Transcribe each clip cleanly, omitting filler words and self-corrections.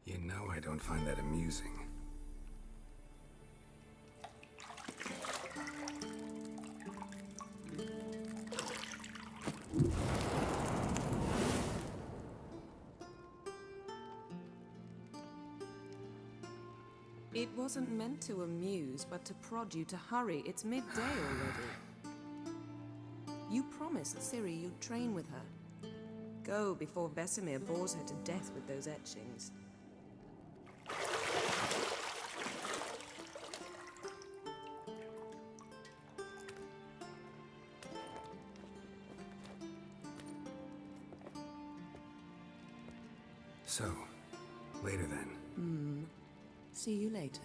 You know I don't find that amusing. It wasn't meant to amuse, but to prod you to hurry. It's midday already. You promised Ciri you'd train with her. Go before Vesemir bores her to death with those etchings. So, later then. See you later.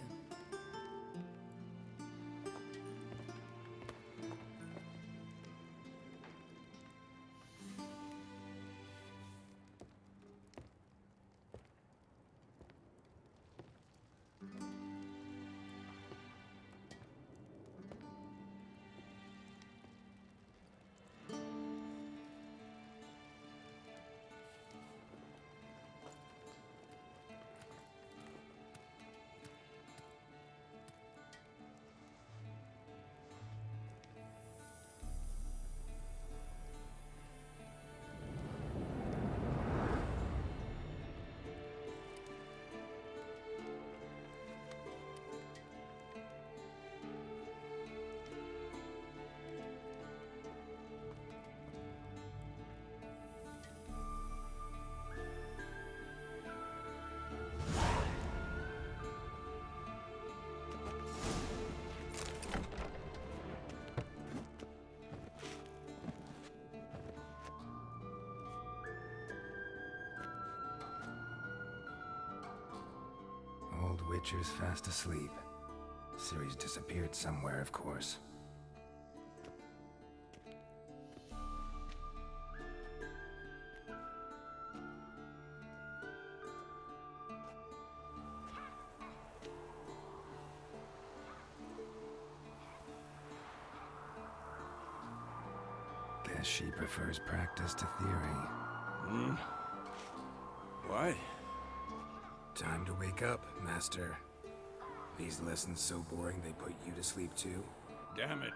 Witcher's fast asleep. Ciri's disappeared somewhere, of course. Guess she prefers practice to theory. What? Time to wake up, Master. These lessons so boring they put you to sleep too? Damn it.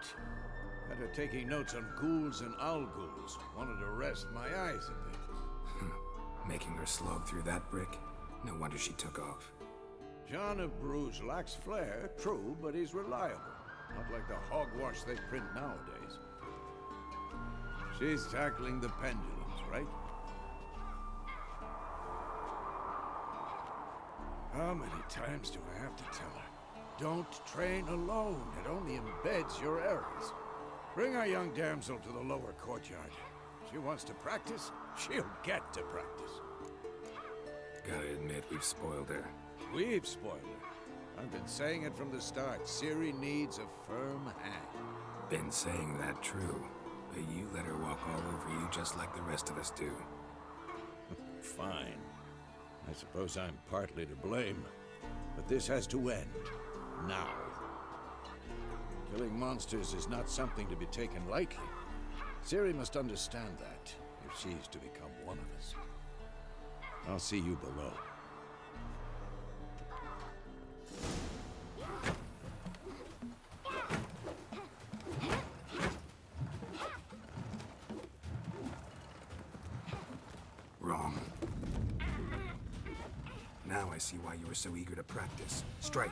Had her taking notes on ghouls and owl-ghouls. Wanted to rest my eyes a bit. Making her slog through that brick? No wonder she took off. John of Bruges lacks flair, true, but he's reliable. Not like the hogwash they print nowadays. She's tackling the pendulums, right? How many times do I have to tell her? Don't train alone. It only embeds your errors. Bring our young damsel to the lower courtyard. She wants to practice, she'll get to practice. Gotta admit, we've spoiled her. We've spoiled her. I've been saying it from the start. Ciri needs a firm hand. Been saying that true, but you let her walk all over you just like the rest of us do. Fine. I suppose I'm partly to blame. But this has to end. Now. Killing monsters is not something to be taken lightly. Ciri must understand that, if she's to become one of us. I'll see you below. Wrong. Now I see why you were so eager to practice. Strike.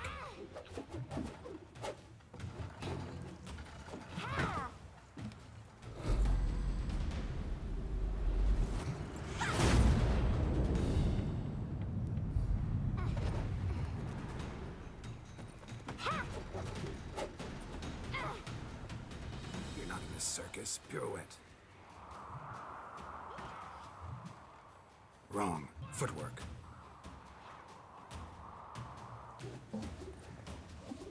You're not in a circus. Pirouette. Wrong. Footwork.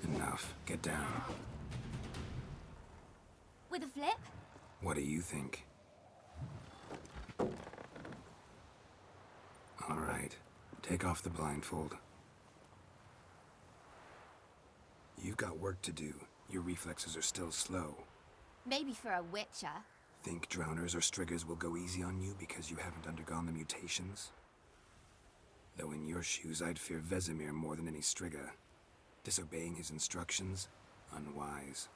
Enough. Get down. With a flip? What do you think? All right. Take off the blindfold. You've got work to do. Your reflexes are still slow. Maybe for a witcher. Think drowners or striggers will go easy on you because you haven't undergone the mutations? Though in your shoes, I'd fear Vesemir more than any strigger. Disobeying his instructions? Unwise.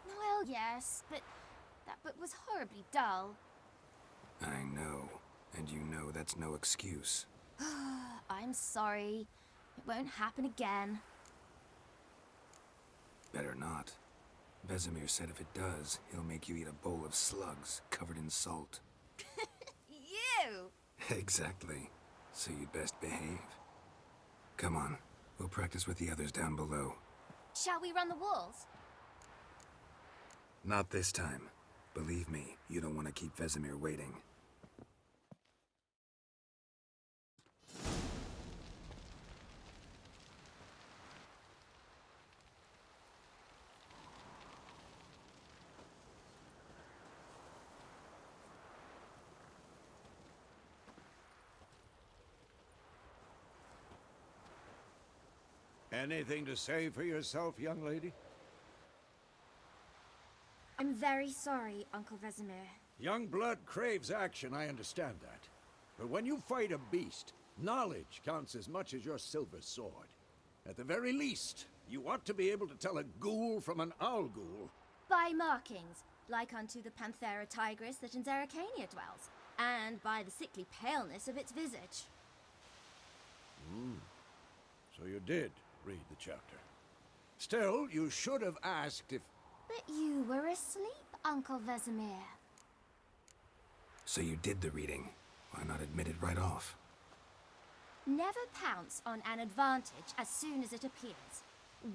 Well, yes, but that book was horribly dull. I know. And you know that's no excuse. I'm sorry. It won't happen again. Better not. Vesemir said if it does, he'll make you eat a bowl of slugs covered in salt. You! Exactly. So you'd best behave. Come on. We'll practice with the others down below. Shall we run the walls? Not this time. Believe me, you don't want to keep Vesemir waiting. Anything to say for yourself, young lady? I'm very sorry, Uncle Vesemir. Young blood craves action, I understand that. But when you fight a beast, knowledge counts as much as your silver sword. At the very least, you ought to be able to tell a ghoul from an owl-ghoul. By markings, like unto the Panthera tigris that in Zerrikania dwells, and by the sickly paleness of its visage. So you did read the chapter. Still, you should have asked if... But you were asleep, Uncle Vesemir. So you did the reading. Why not admit it right off? Never pounce on an advantage as soon as it appears.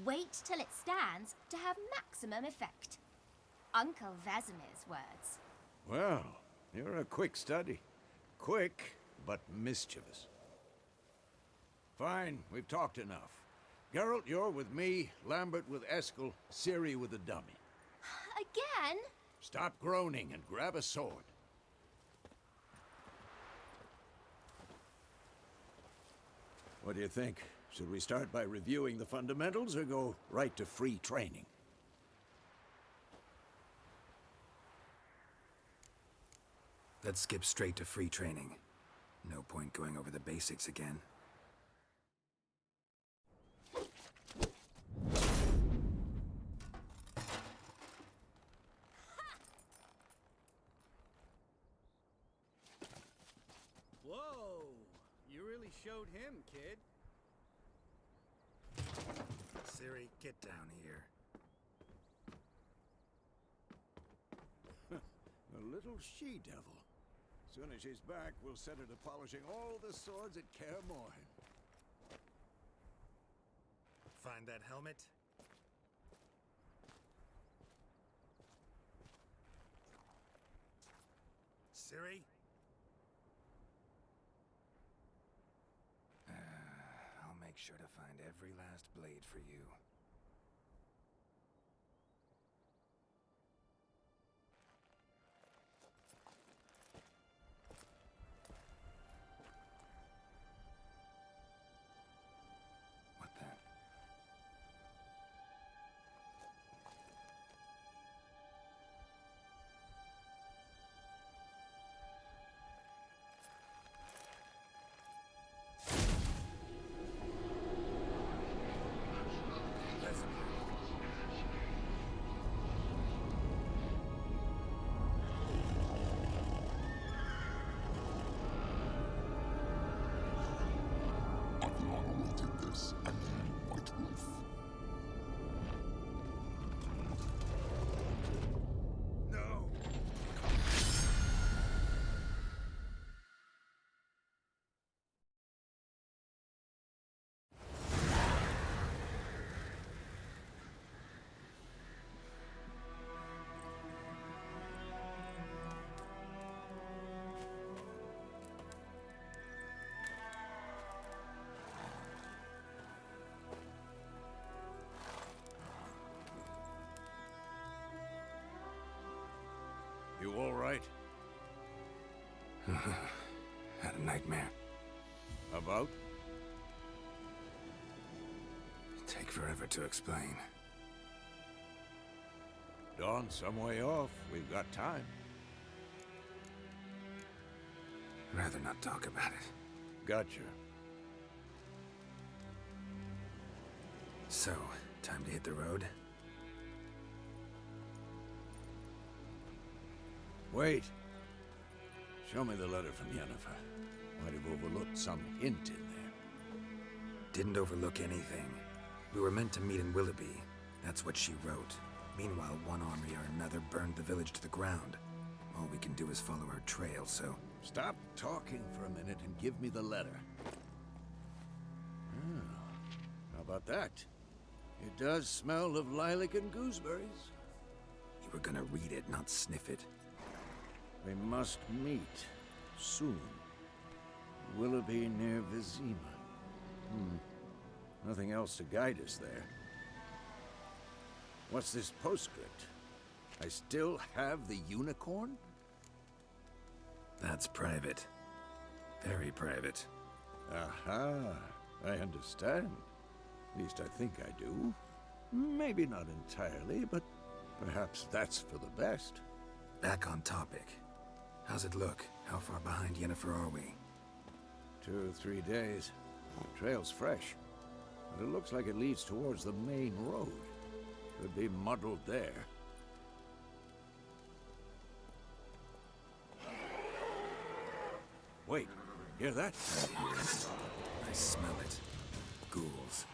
Wait till it stands to have maximum effect. Uncle Vesemir's words. Well, you're a quick study. Quick, but mischievous. Fine, we've talked enough. Geralt, you're with me, Lambert with Eskel, Ciri with the dummy. Again? Stop groaning and grab a sword. What do you think? Should we start by reviewing the fundamentals or go right to free training? Let's skip straight to free training. No point going over the basics again. Whoa! You really showed him, kid. Ciri, get down here. A little she-devil. Soon as she's back, we'll set her to polishing all the swords at Kaer Morhen. Find that helmet? Ciri? I'll make sure to find every last blade for you. What the? No! You all right? Had a nightmare. About? Take forever to explain. Dawn's some way off. We've got time. Rather not talk about it. Gotcha. So, time to hit the road? Wait. Show me the letter from Yennefer. Might have overlooked some hint in there. Didn't overlook anything. We were meant to meet in Willoughby. That's what she wrote. Meanwhile, one army or another burned the village to the ground. All we can do is follow her trail, so... Stop talking for a minute and give me the letter. How about that? It does smell of lilac and gooseberries. You were gonna read it, not sniff it. We must meet soon. Willoughby near Vizima. Nothing else to guide us there. What's this postscript? I still have the unicorn? That's private. Very private. Aha, I understand. At least I think I do. Maybe not entirely, but perhaps that's for the best. Back on topic. How's it look? How far behind Yennefer are we? 2 or 3 days. The trail's fresh, but it looks like it leads towards the main road. Could be muddled there. Wait, hear that? I smell it. Ghouls.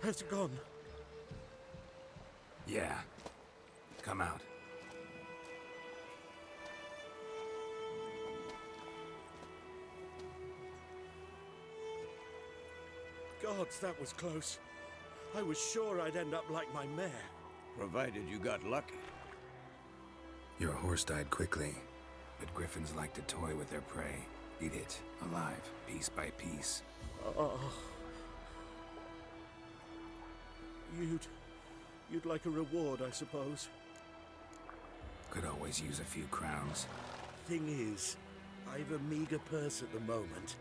has gone. Yeah. Come out. Gods, that was close. I was sure I'd end up like my mare. Provided you got lucky. Your horse died quickly, but griffins like to toy with their prey. Eat it, alive, piece by piece. Oh. You'd like a reward, I suppose. Could always use a few crowns. Thing is, I've a meager purse at the moment.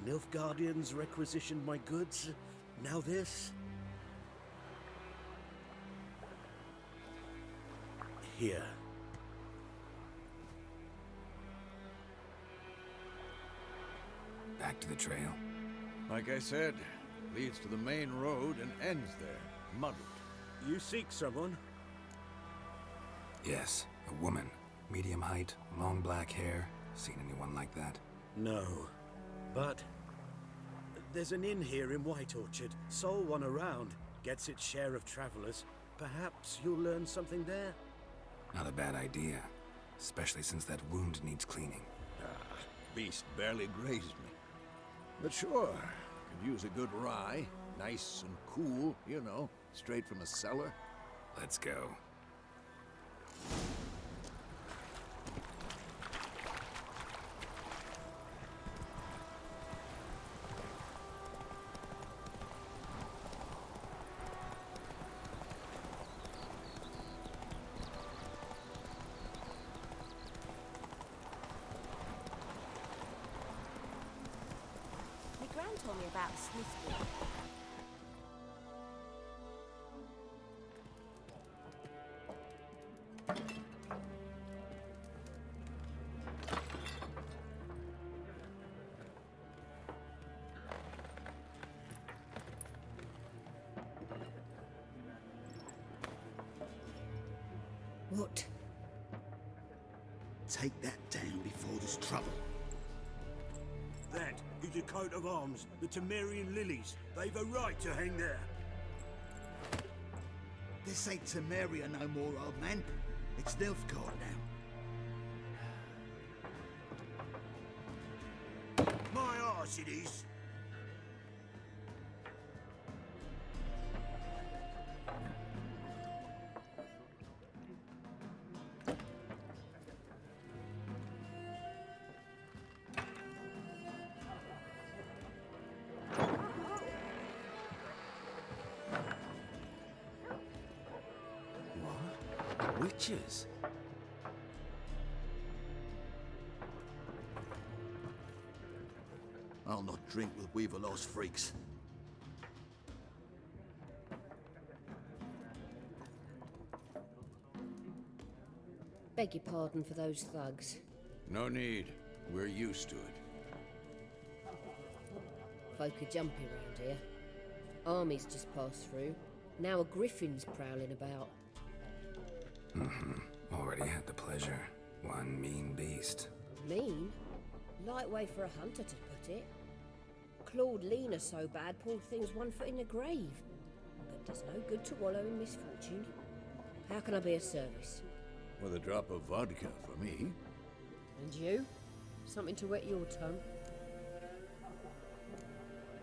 Nilfgaardians requisitioned my goods. Now this. Here. Back to the trail. Like I said, leads to the main road and ends there, muddled. You seek someone? Yes, a woman. Medium height, long black hair. Seen anyone like that? No. But there's an inn here in White Orchard. Sole one around. Gets its share of travelers. Perhaps you'll learn something there? Not a bad idea. Especially since that wound needs cleaning. Beast barely grazed me. But sure, could use a good rye. Nice and cool, you know, straight from a cellar. Let's go. My gran told me about the Swiss boy. What? Take that down before there's trouble. That is a coat of arms, the Temerian lilies. They've a right to hang there. This ain't Temeria no more, old man. It's Nilfgaard now. My arse it is. What? Witches? I'll not drink with Weaverlaw's freaks. Beg your pardon for those thugs. No need. We're used to it. Folk are jumpy round here. Armies just passed through. Now a griffin's prowling about. Already had the pleasure. One mean beast. Mean? Light way for a hunter to put it. Clawed Lena so bad, poor thing's 1 foot in the grave. But there's no good to wallow in misfortune. How can I be of service? With a drop of vodka for me. And you? Something to wet your tongue?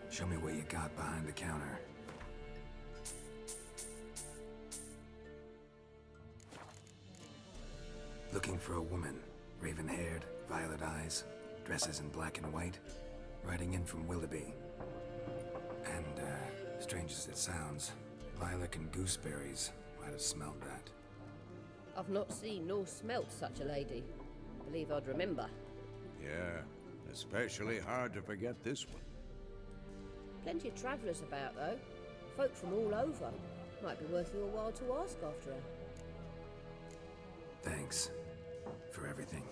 Show me what you got behind the counter. Looking for a woman. Raven-haired, violet eyes, dresses in black and white. Riding in from Willoughby. And, strange as it sounds, lilac and gooseberries might have smelled that. I've not seen nor smelt such a lady. Believe I'd remember. Yeah, especially hard to forget this one. Plenty of travellers about, though. Folk from all over. Might be worth your while to ask after her. Thanks. For everything.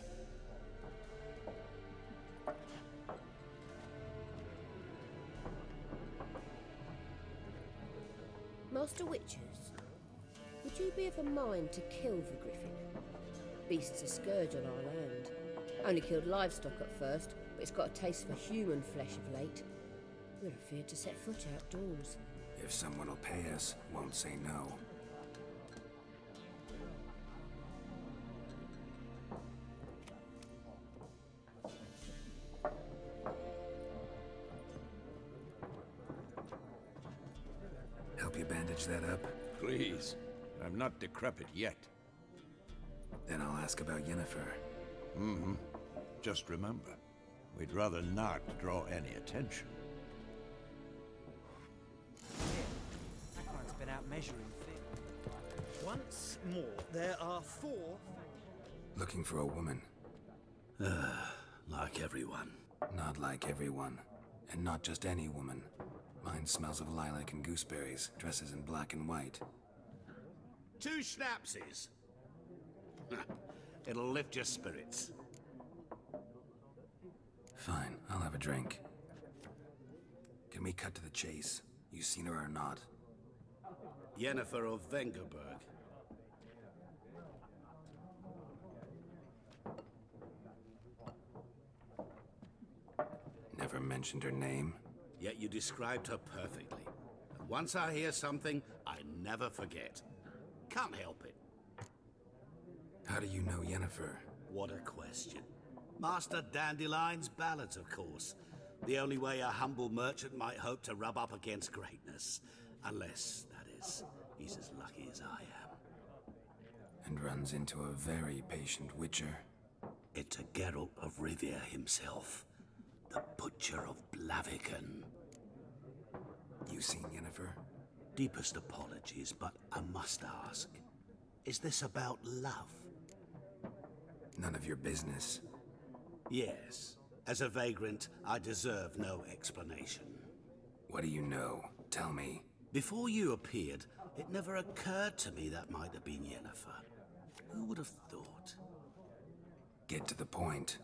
Master Witchers, would you be of a mind to kill the griffin? Beast's a scourge on our land. Only killed livestock at first, but it's got a taste for human flesh of late. We're afeard to set foot outdoors. If someone will pay us, won't say no. Help you bandage that up? Please. I'm not decrepit yet. Then I'll ask about Yennefer. Mm-hmm. Just remember, we'd rather not draw any attention. That one's been out measuring fit. Once more, there are 4... Looking for a woman. Like everyone. Not like everyone. And not just any woman. Mine smells of lilac and gooseberries, dresses in black and white. 2 schnapsies. It'll lift your spirits. Fine, I'll have a drink. Can we cut to the chase? You seen her or not? Yennefer of Vengerberg. Never mentioned her name. Yet you described her perfectly. And once I hear something, I never forget. Can't help it. How do you know Yennefer? What a question. Master Dandelion's ballads, of course. The only way a humble merchant might hope to rub up against greatness. Unless, that is, he's as lucky as I am. And runs into a very patient witcher. It's a Geralt of Rivia himself. The Butcher of Blaviken. You seen Yennefer? Deepest apologies, but I must ask. Is this about love? None of your business. Yes. As a vagrant, I deserve no explanation. What do you know? Tell me. Before you appeared, it never occurred to me that might have been Yennefer. Who would have thought? Get to the point.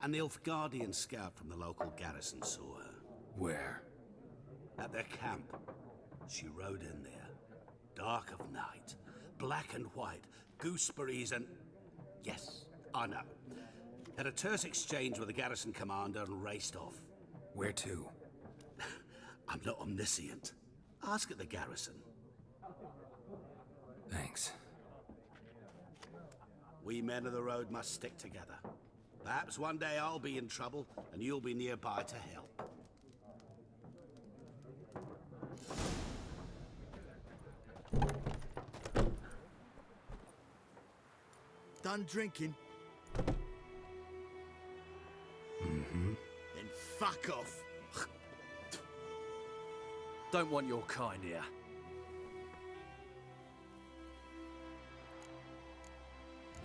An Nilfgaardian scout from the local garrison saw her. Where? At their camp. She rode in there. Dark of night. Black and white. Gooseberries and... Yes, I know. Had a terse exchange with the garrison commander and raced off. Where to? I'm not omniscient. Ask at the garrison. Thanks. We men of the road must stick together. Perhaps one day I'll be in trouble and you'll be nearby to help. Done drinking? Mm-hmm. Then fuck off. Don't want your kind here.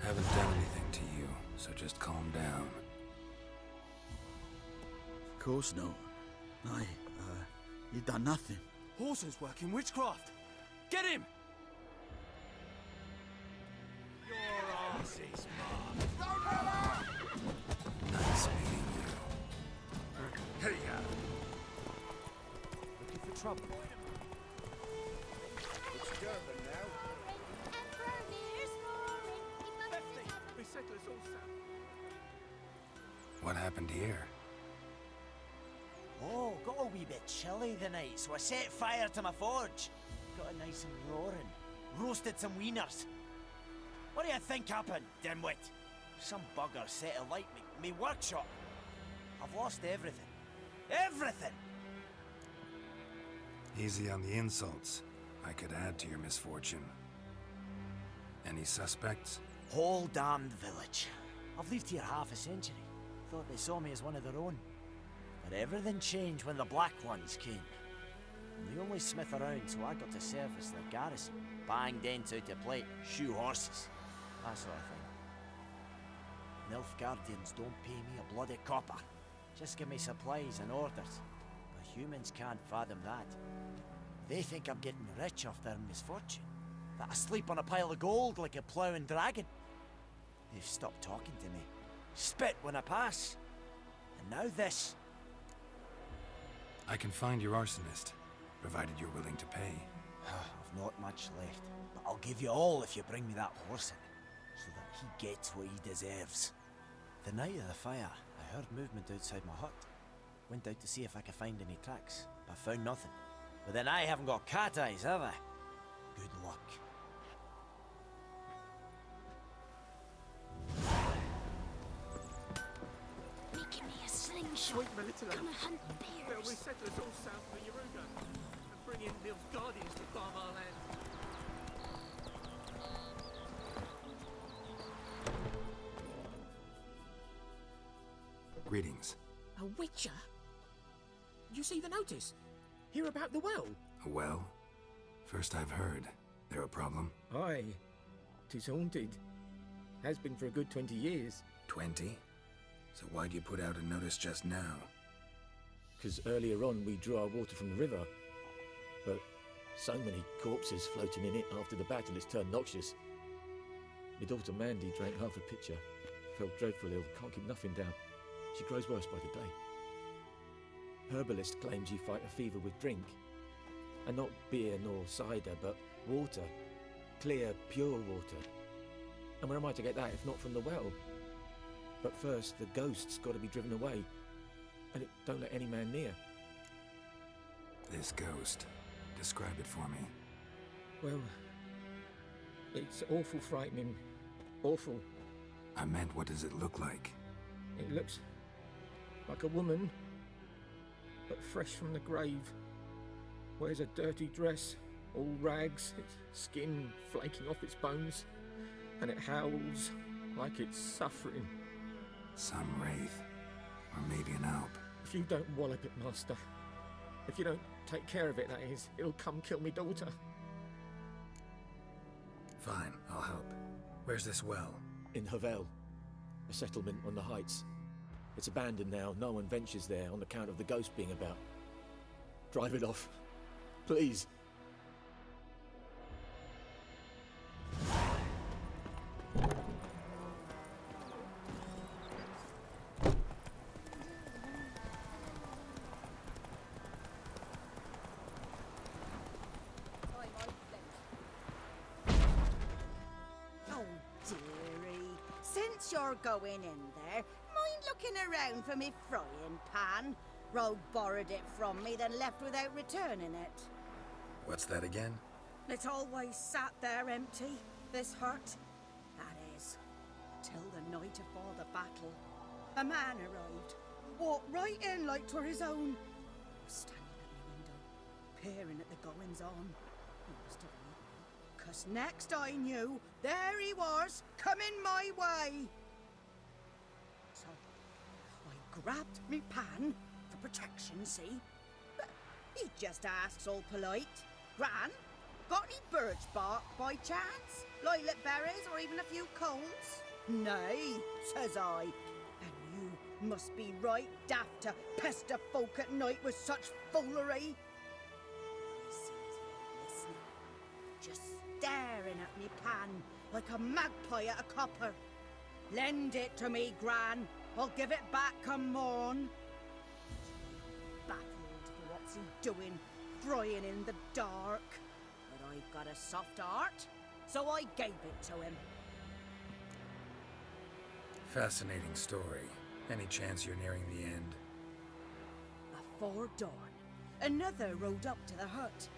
Haven't done anything to you, so just calm down. Of course not. You done nothing. Horses working witchcraft. Get him! Your arse is Nice meeting you. Hey, looking for trouble. It's Durban now. We settle us all sound. What happened here? Oh, got a wee bit chilly the night, so I set fire to my forge. Got it nice and roaring. Roasted some wieners. What do you think happened, dimwit? Some bugger set alight me workshop. I've lost everything. Everything! Easy on the insults. I could add to your misfortune. Any suspects? Whole damned village. I've lived here half a century. Thought they saw me as one of their own. But everything changed when the Black Ones came. I'm the only smith around, so I got to service their garrison. Bang dents out of plate, shoe horses. That sort of thing. Nilfgaardians don't pay me a bloody copper. Just give me supplies and orders. But humans can't fathom that. They think I'm getting rich off their misfortune. That I sleep on a pile of gold like a ploughing dragon. They've stopped talking to me. Spit when I pass. And now this. I can find your arsonist, provided you're willing to pay. I've not much left, but I'll give you all if you bring me that horse in, so that he gets what he deserves. The night of the fire, I heard movement outside my hut. Went out to see if I could find any tracks, but found nothing. But then I haven't got cat eyes, have I? Good luck. Making me a slingshot. Gonna hunt bears. We settlers all south of the Yaruga and bring in Nil's guardians to farm our land. Greetings. A witcher? You see the notice? Hear about the well? Well, first I've heard. There a problem? Aye. 'Tis haunted. Has been for a good 20 years. 20? So why'd you put out a notice just now? 'Cause earlier on we drew our water from the river. But so many corpses floating in it after the battle it's turned noxious. My daughter Mandy drank half a pitcher. Felt dreadful ill, can't keep nothing down. She grows worse by the day. Herbalist claims you fight a fever with drink. And not beer nor cider, but water. Clear, pure water. And where am I to get that if not from the well? But first, the ghost's got to be driven away. And it don't let any man near. This ghost. Describe it for me. Well, it's awful frightening. Awful. I meant, what does it look like? It looks like a woman, but fresh from the grave. Wears a dirty dress, all rags, its skin flaking off its bones, and it howls like it's suffering. Some wraith. Or maybe an alp. If you don't wallop it, Master, if you don't take care of it, that is, it'll come kill me daughter. Fine, I'll help. Where's this well? In Havel, a settlement on the heights. It's abandoned now. No one ventures there on account of the ghost being about. Drive it off. Please. Oh, dearie. Since you're going in there, mind looking around for me frying pan? Rogue borrowed it from me, then left without returning it. What's that again? It's always sat there empty, this hut. That is, till the night afore the battle. A man arrived, walked right in like 'twere his own. Was standing at my window, peering at the goings-on. He must have known, 'cause next I knew, there he was, coming my way. So, I grabbed me pan, for protection, see? But he just asks all polite, Gran, got any birch bark by chance? Lilac berries or even a few coals? Nay, says I. And you must be right daft to pester folk at night with such foolery. I sees you listening, just staring at me pan like a magpie at a copper. Lend it to me, Gran. I'll give it back come morn. Baffled for what's he doing, frying in the dark. But I've got a soft heart, so I gave it to him. Fascinating story. Any chance you're nearing the end? Before dawn, another rode up to the hut.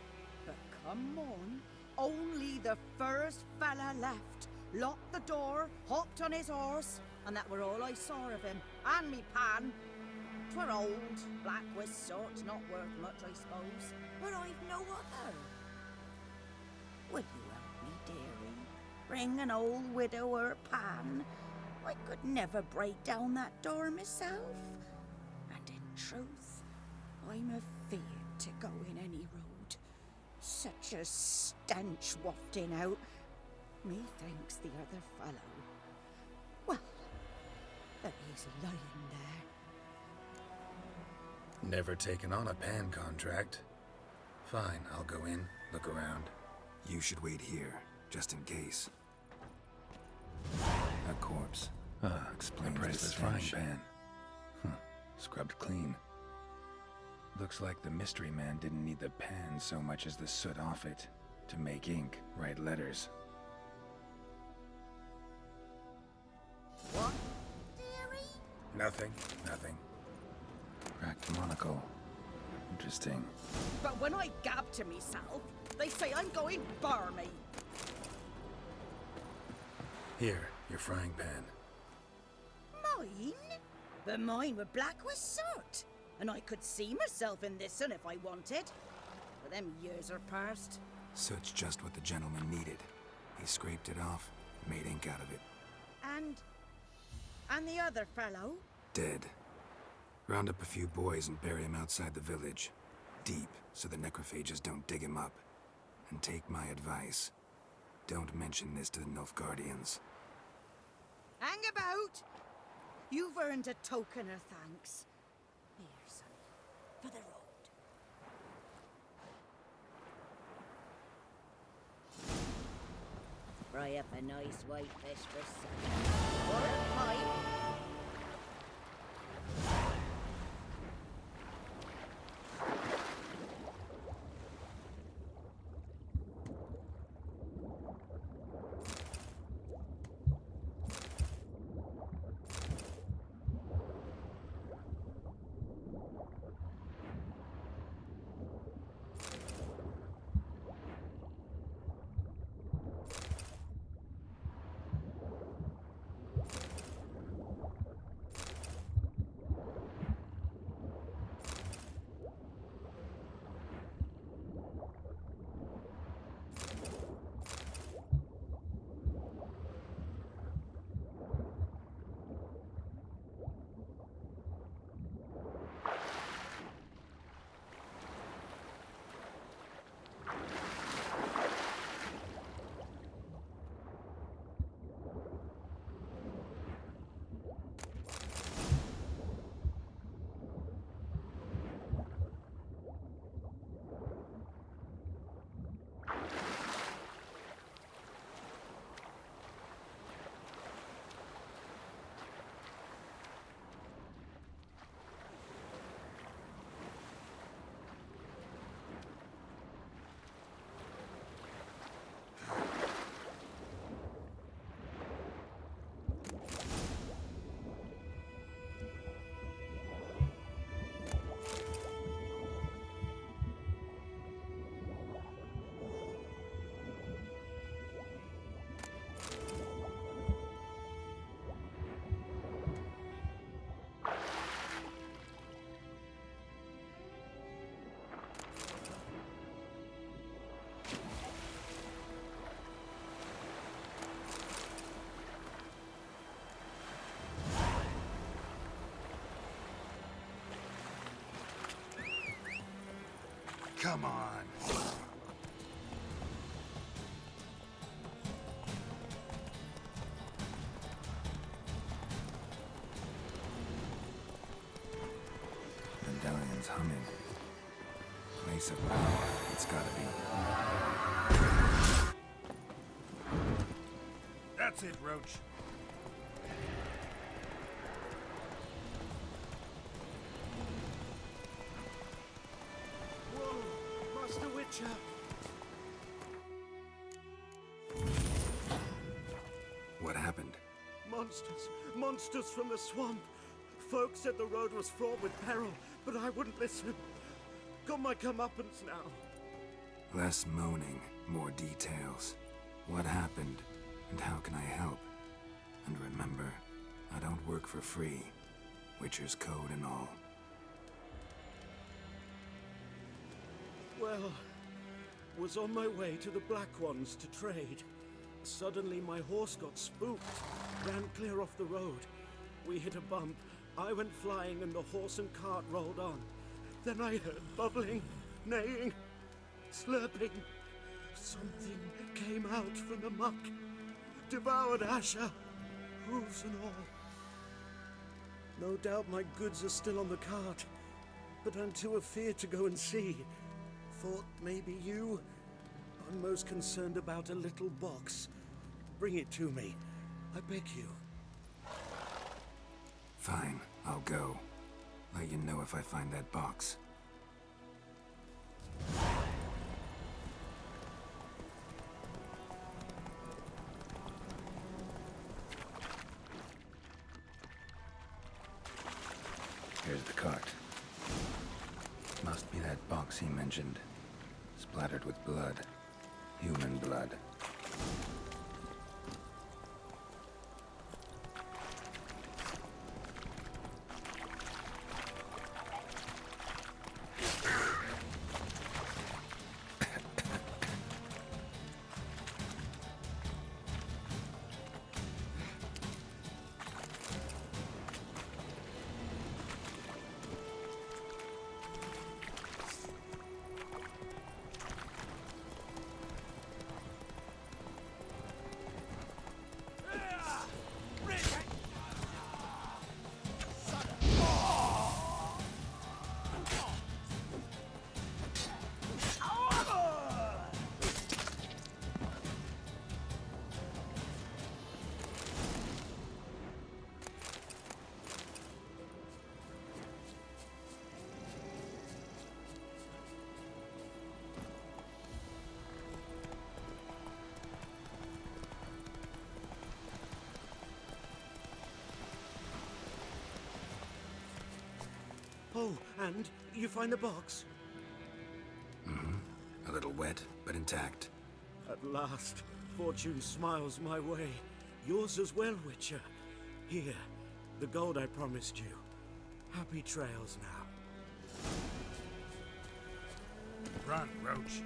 But come on, only the first fella left. Locked the door, hopped on his horse, and that were all I saw of him. And me pan. 'Twere old, black with sort, not worth much, I suppose. But I've no other. Will you help me, dearie? Bring an old widower pan. I could never break down that door myself. And in truth, I'm afeard to go in any road. Such a stench wafting out. Methinks the other fellow. Well, there he's lying there. Never taken on a pan contract. Fine, I'll go in, look around. You should wait here, just in case. A corpse. Explains this frying pan. Scrubbed clean. Looks like the mystery man didn't need the pan so much as the soot off it to make ink, write letters. What, dearie? Nothing. Cracked monocle. Interesting. But when I gab to myself, they say I'm going barmy. Here, your frying pan. Mine? But mine were black with soot. And I could see myself in this one if I wanted. But them years are past. Soot's just what the gentleman needed. He scraped it off, made ink out of it. And the other fellow? Dead. Round up a few boys and bury him outside the village. Deep, so the necrophages don't dig him up. And take my advice. Don't mention this to the Nilfgaardians. Hang about! You've earned a token of thanks. Here, son, for the road. Fry up a nice white fish for supper. Or a pipe. Come on. Mendelian's humming. Place of power, it's gotta be. That's it, Roach. Whoa, Master Witcher! What happened? Monsters! Monsters from the swamp! Folk said the road was fraught with peril, but I wouldn't listen. Got my comeuppance now. Less moaning, more details. What happened, and how can I help? And remember, I don't work for free. Witcher's code and all. Well, was on my way to the Black Ones to trade. Suddenly my horse got spooked, ran clear off the road. We hit a bump, I went flying and the horse and cart rolled on. Then I heard bubbling, neighing, slurping. Something came out from the muck, devoured Asher, hooves and all. No doubt my goods are still on the cart, but I'm too afeard to go and see. Thought maybe you? I'm most concerned about a little box. Bring it to me, I beg you. Fine, I'll go. Let you know if I find that box. Here's the cart. Must be that box he mentioned. Splattered with blood. Human blood. Oh, and you find the box? A little wet, but intact. At last, fortune smiles my way. Yours as well, Witcher. Here, the gold I promised you. Happy trails now. Run, Roach.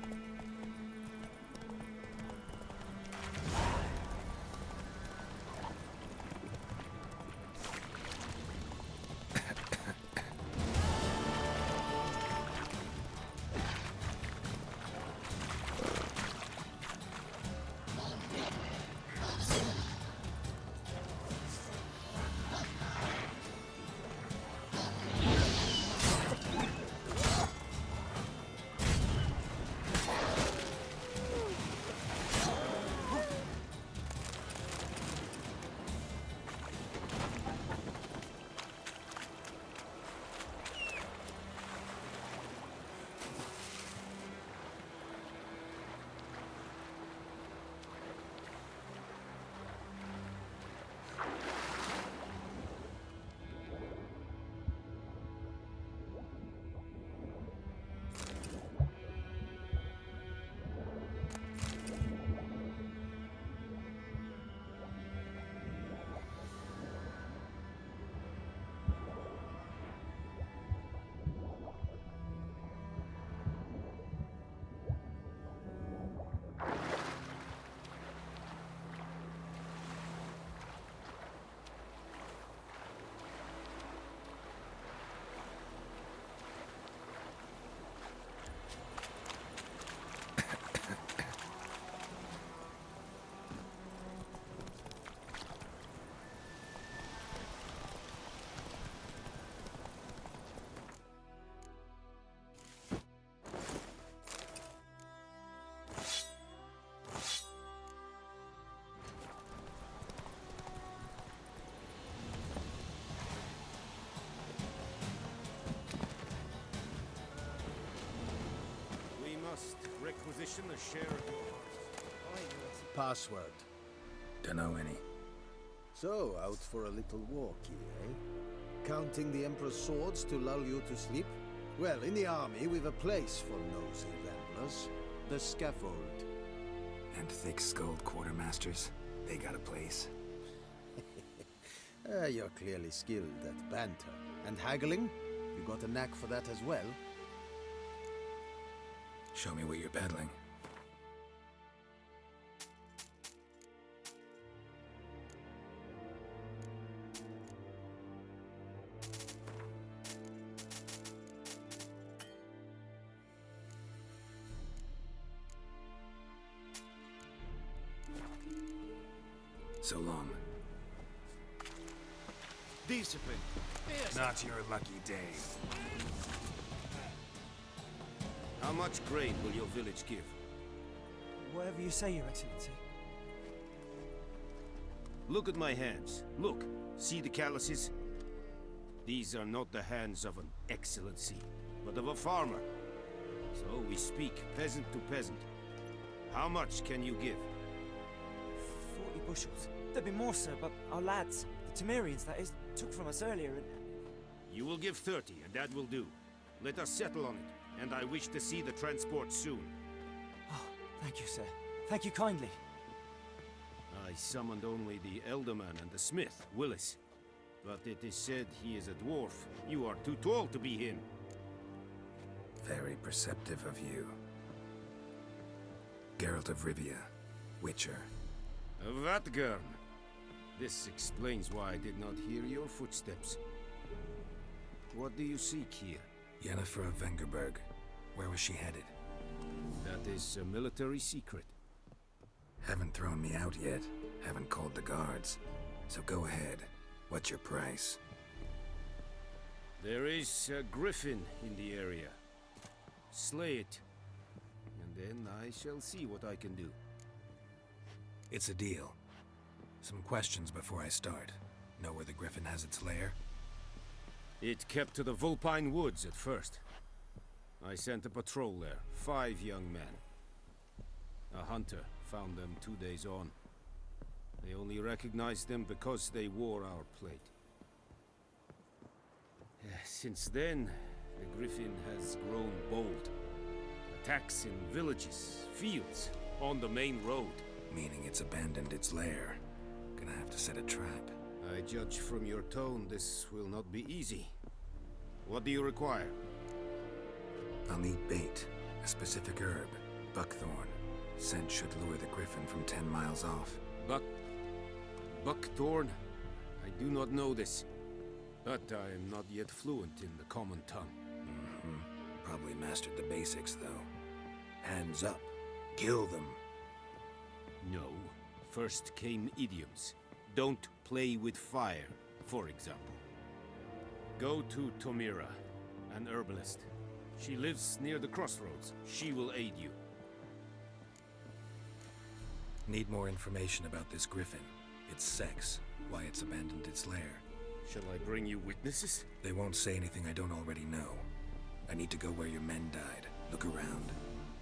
Requisition a share of your hearts. Password. Dunno any. So, out for a little walkie, eh? Counting the Emperor's swords to lull you to sleep? Well, in the army, we've a place for nosy ramblers. The scaffold. And thick-skulled quartermasters. They got a place. You're clearly skilled at banter. And haggling? You got a knack for that as well? Show me what you're peddling. So long. Discipline. Not your lucky day. How much grain will your village give? Whatever you say, Your Excellency. Look at my hands. Look. See the calluses? These are not the hands of an excellency, but of a farmer. So we speak peasant to peasant. How much can you give? 40 bushels. There'd be more, sir, but our lads, the Temerians, that is, took from us earlier and... You will give 30, and that will do. Let us settle on it. and I wish to see the transport soon. Oh, thank you, sir. Thank you kindly. I summoned only the Elderman and the smith, Willis. But it is said he is a dwarf. You are too tall to be him. Very perceptive of you. Geralt of Rivia, Witcher. Vatgern. This explains why I did not hear your footsteps. What do you seek here? Yennefer of Vengerberg. Where was she headed? That is a military secret. Haven't thrown me out yet. Haven't called the guards. So go ahead. What's your price? There is a griffin in the area. Slay it, and then I shall see what I can do. It's a deal. Some questions before I start. Know where the griffin has its lair? It kept to the Vulpine Woods at first. I sent a patrol there, 5 young men. A hunter found them 2 days on. They only recognized them because they wore our plate. Since then, the griffin has grown bold. Attacks in villages, fields, on the main road. Meaning it's abandoned its lair. Gonna have to set a trap. I judge from your tone this will not be easy. What do you require? I'll need bait. A specific herb. Buckthorn. Scent should lure the griffin from 10 miles off. Buckthorn? I do not know this. But I am not yet fluent in the common tongue. Probably mastered the basics, though. Hands up. Kill them. No. First came idioms. Don't play with fire, for example. Go to Tomira, an herbalist. She lives near the crossroads. She will aid you. Need more information about this griffin. Its sex. Why it's abandoned its lair. Shall I bring you witnesses? They won't say anything I don't already know. I need to go where your men died. Look around.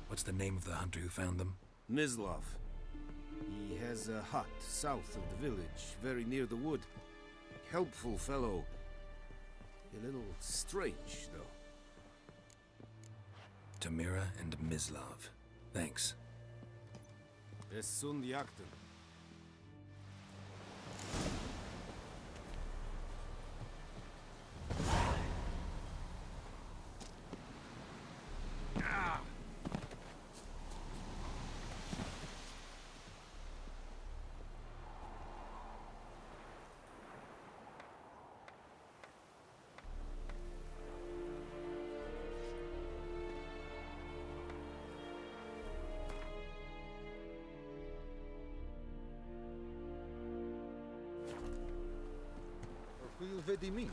What's the name of the hunter who found them? Mislav. He has a hut south of the village, very near the wood. Helpful fellow. A little strange, though. Tamira and Mislav. Thanks. Es sunt jakten. Qui vedi me.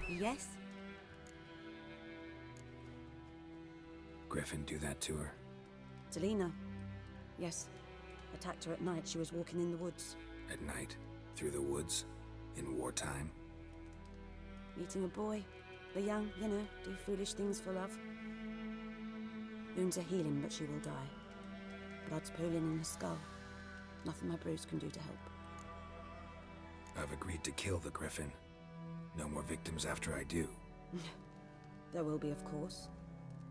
Yes? Griffin do that to her? Delina. Yes. Attacked her at night. She was walking in the woods. At night? Through the woods? In wartime? Meeting a boy. The young, you know, do foolish things for love. Wounds are healing, but she will die. Blood's pooling in her skull. Nothing my bruise can do to help. I've agreed to kill the griffin. No more victims after I do. There will be, of course.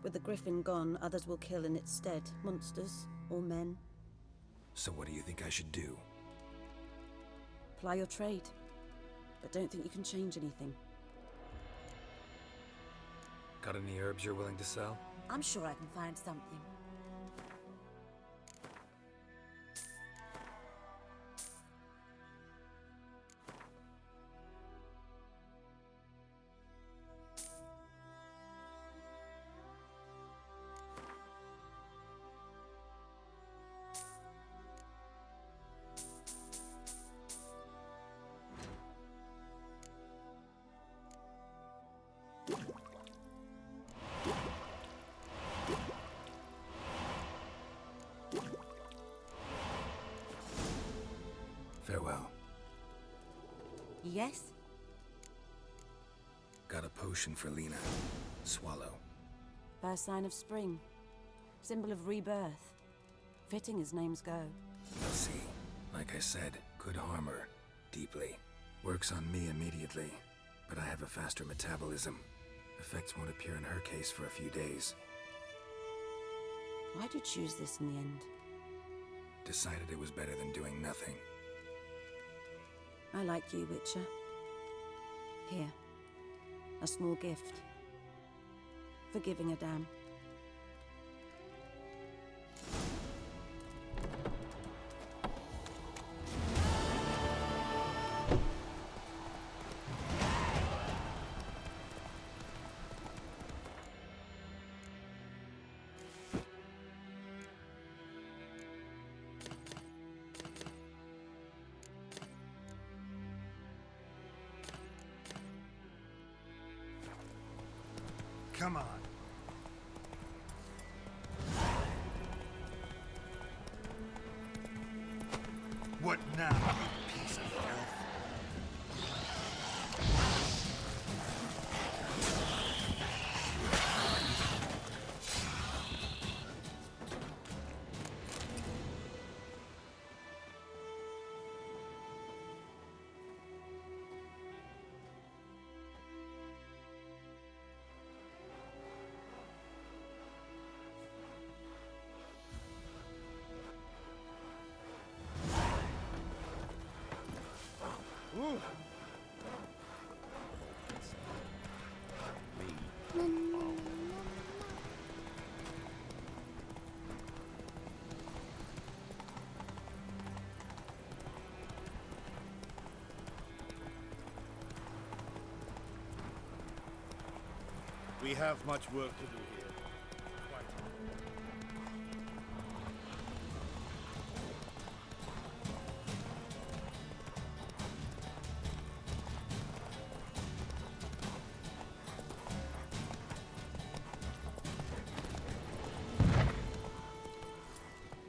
With the griffin gone, others will kill in its stead. Monsters, or men. So what do you think I should do? Ply your trade. But don't think you can change anything. Got any herbs you're willing to sell? I'm sure I can find something. Farewell. Yes? potion for Lena. Swallow. First sign of spring. Symbol of rebirth. Fitting as names go. You'll see. Like I said, could harm her. Deeply. Works on me immediately, but I have a faster metabolism. Effects won't appear in her case for a few days. Why'd you choose this in the end? Decided it was better than doing nothing. I like you, Witcher. Here. A small gift. For giving a damn. Come on. What now, you piece of filth? Ooh. We have much work to do here.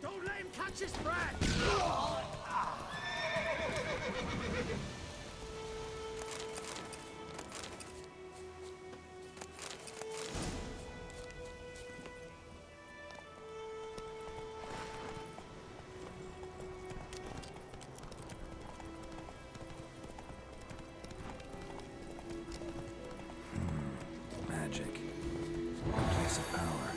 Don't let him catch his breath! Magic. Place of power.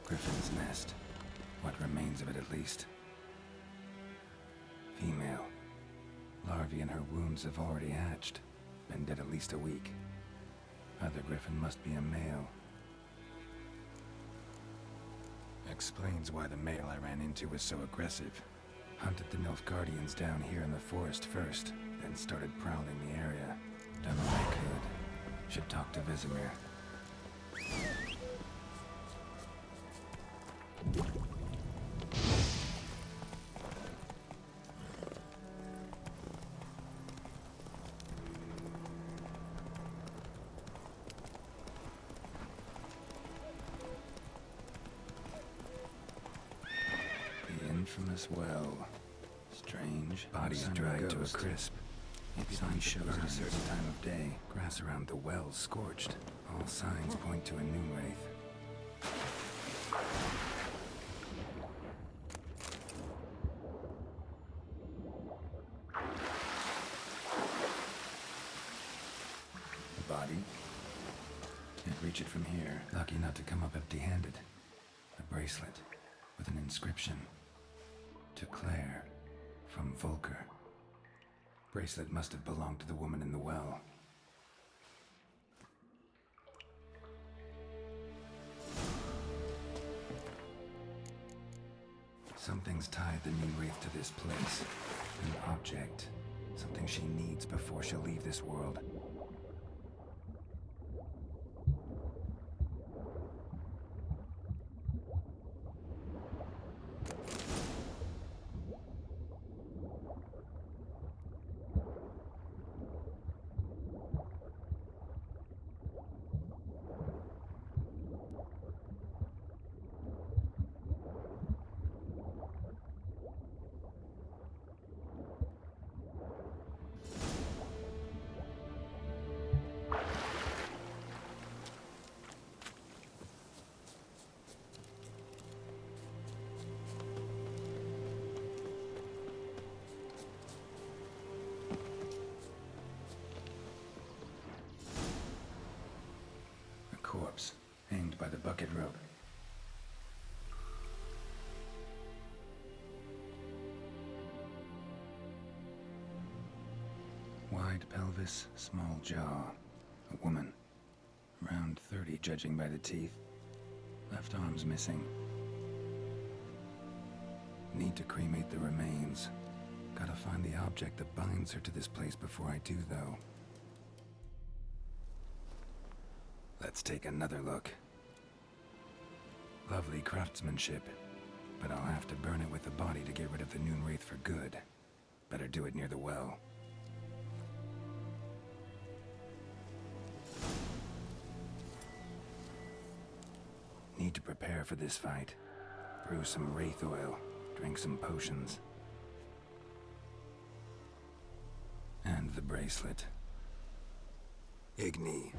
Griffin's nest. What remains of it, at least. Female. Larvae in her wounds have already hatched. Been dead at least a week. Other griffin must be a male. Explains why the male I ran into was so aggressive. Hunted the Nilfgaardians down here in the forest first, then started prowling the area. Done all I could. Should talk to Vesemir. The infamous well. Strange. Bodies dried to a crisp. Sun shows at a certain time of day. Grass around the well scorched. All signs point to a new wraith. The body? Can't reach it from here. Lucky not to come up empty-handed. A bracelet with an inscription. To Claire, from Volker. Bracelet must have belonged to the woman in the well. Something's tied the new wraith to this place. An object. Something she needs before she'll leave this world. Wide pelvis, small jaw. A woman. Around 30, judging by the teeth. Left arm's missing. Need to cremate the remains. Gotta find the object that binds her to this place before I do, though. Let's take another look. Lovely craftsmanship, but I'll have to burn it with the body to get rid of the Noon Wraith for good. Better do it near the well. Need to prepare for this fight. Brew some Wraith oil, drink some potions. And the bracelet. Igni.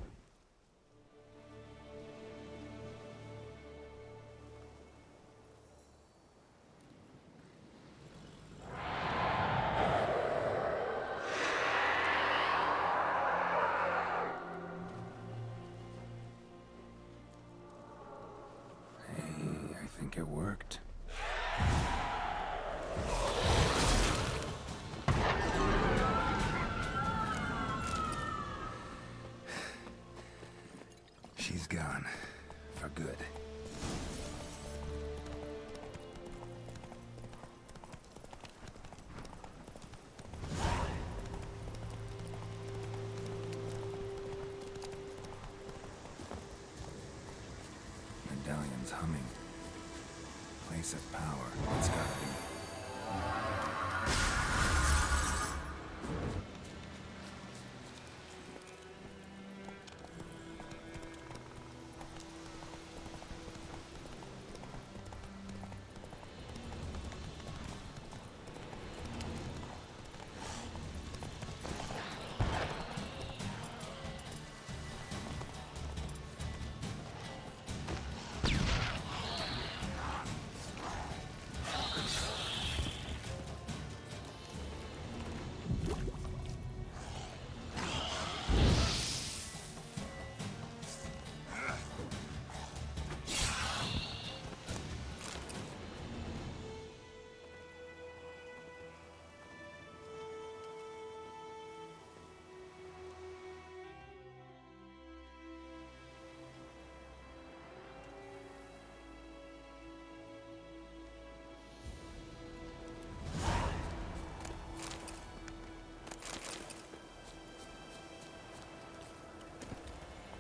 I think it worked. She's gone. For good. Medallion's humming. Place of power. It's gotta be.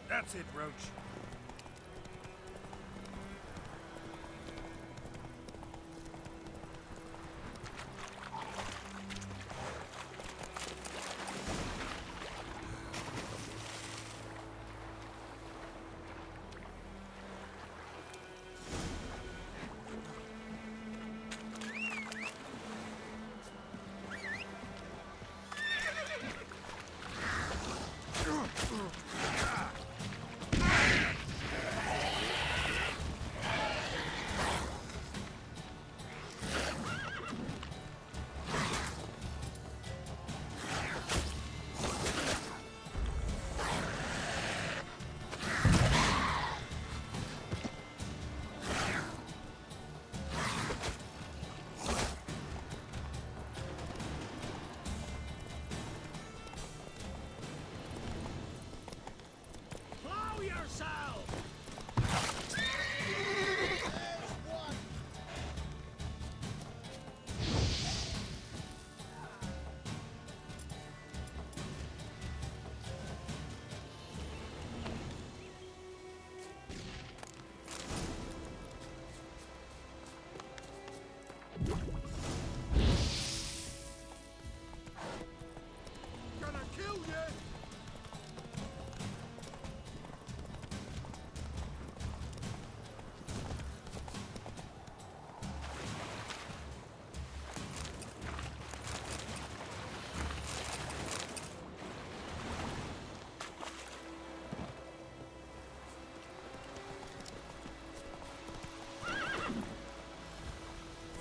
That's it, Roach.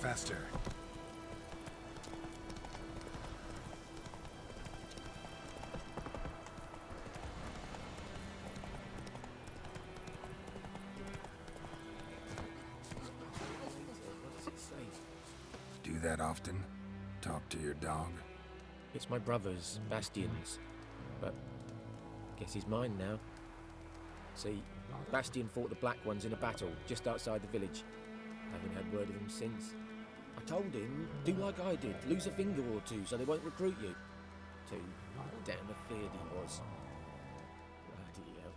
Faster. Do that often? Talk to your dog? It's my brother's, Bastion's. But guess he's mine now. See, Bastion fought the Black Ones in a battle just outside the village. Haven't had word of him since. I told him, do like I did, lose a finger or two so they won't recruit you. Too damn afeard he was. Bloody hell.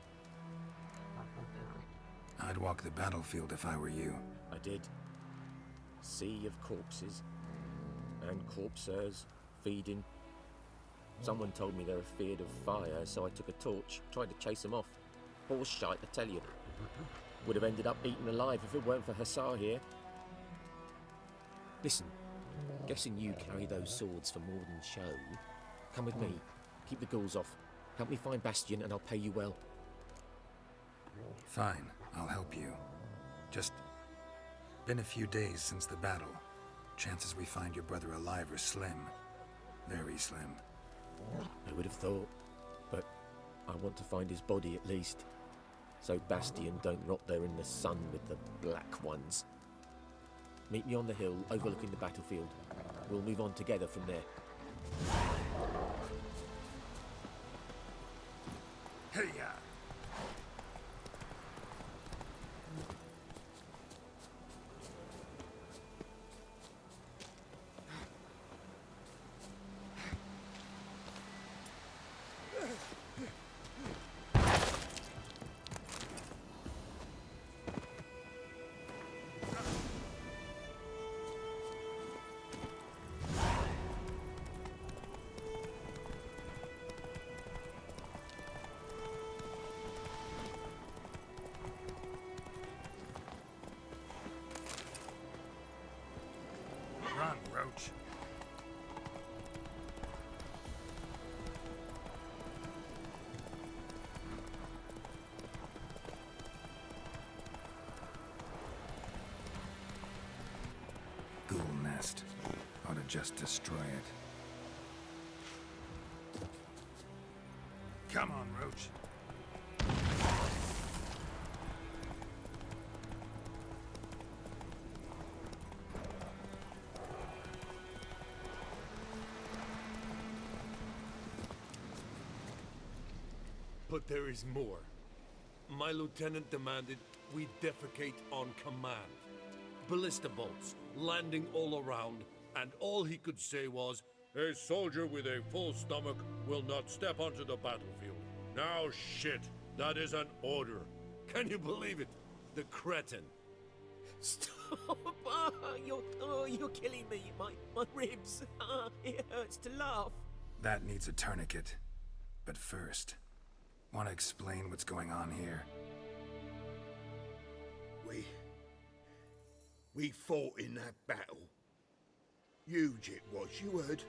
I'd walk the battlefield if I were you. I did. Sea of corpses. And corpsers, feeding. Someone told me they were feared of fire, so I took a torch, tried to chase them off. Horse shite, I tell you. Would have ended up eaten alive if it weren't for Hussar here. Listen, guessing you carry those swords for more than show. Come with me, keep the ghouls off. Help me find Bastion and I'll pay you well. Fine, I'll help you. Just been a few days since the battle. Chances we find your brother alive are slim. Very slim. I would have thought, but I want to find his body at least. So Bastion don't rot there in the sun with the Black Ones. Meet me on the hill overlooking the battlefield. We'll move on together from there. Hey-ya! Run, Roach. Ghoul nest. Ought to just destroy it. Come on, Roach. But there is more. My lieutenant demanded we defecate on command. Ballista bolts, landing all around, and all he could say was, "A soldier with a full stomach will not step onto the battlefield." Now shit, that is an order. Can you believe it? The cretin. Stop! You're killing me. My ribs. It hurts to laugh. That needs a tourniquet. But first, want to explain what's going on here? We fought in that battle. Huge it was, you heard.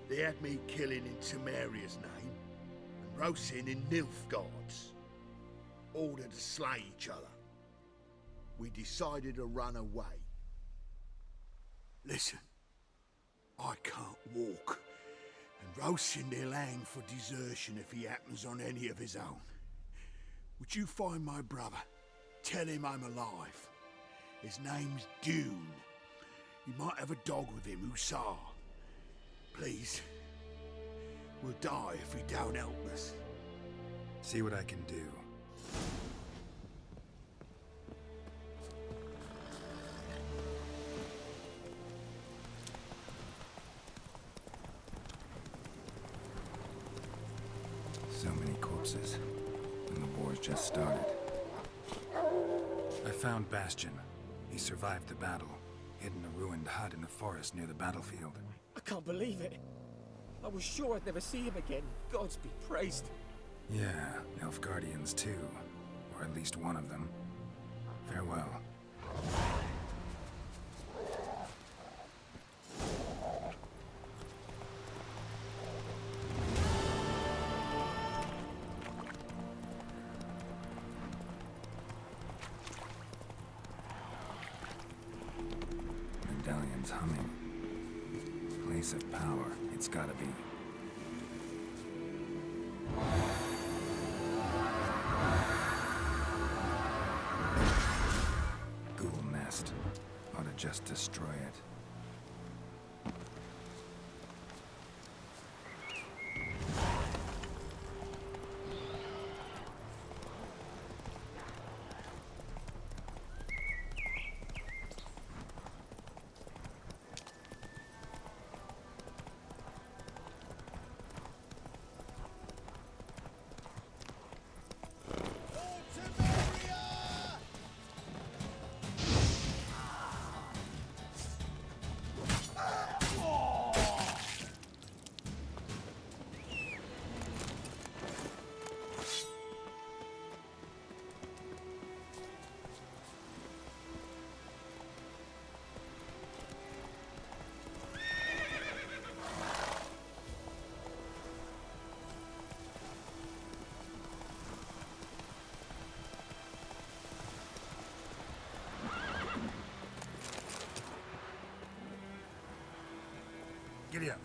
They had me killing in Temeria's name, and roasting in Nilfgaard's. Ordered to slay each other. We decided to run away. Listen, I can't walk, and roasting they'll hang for desertion if he happens on any of his own. Would you find my brother? Tell him I'm alive. His name's Dune. He might have a dog with him, Hussar. Please. We'll die if he don't help us. See what I can do. So many corpses, and the war's just started. I found Bastion. He survived the battle, hid in a ruined hut in the forest near the battlefield. I can't believe it. I was sure I'd never see him again. Gods be praised. Yeah, Nilfgaardians too. Or at least one of them. Farewell. Medallion's humming. Place of power, it's gotta be. Ghoul nest. Ought to just destroy it. Giddy up.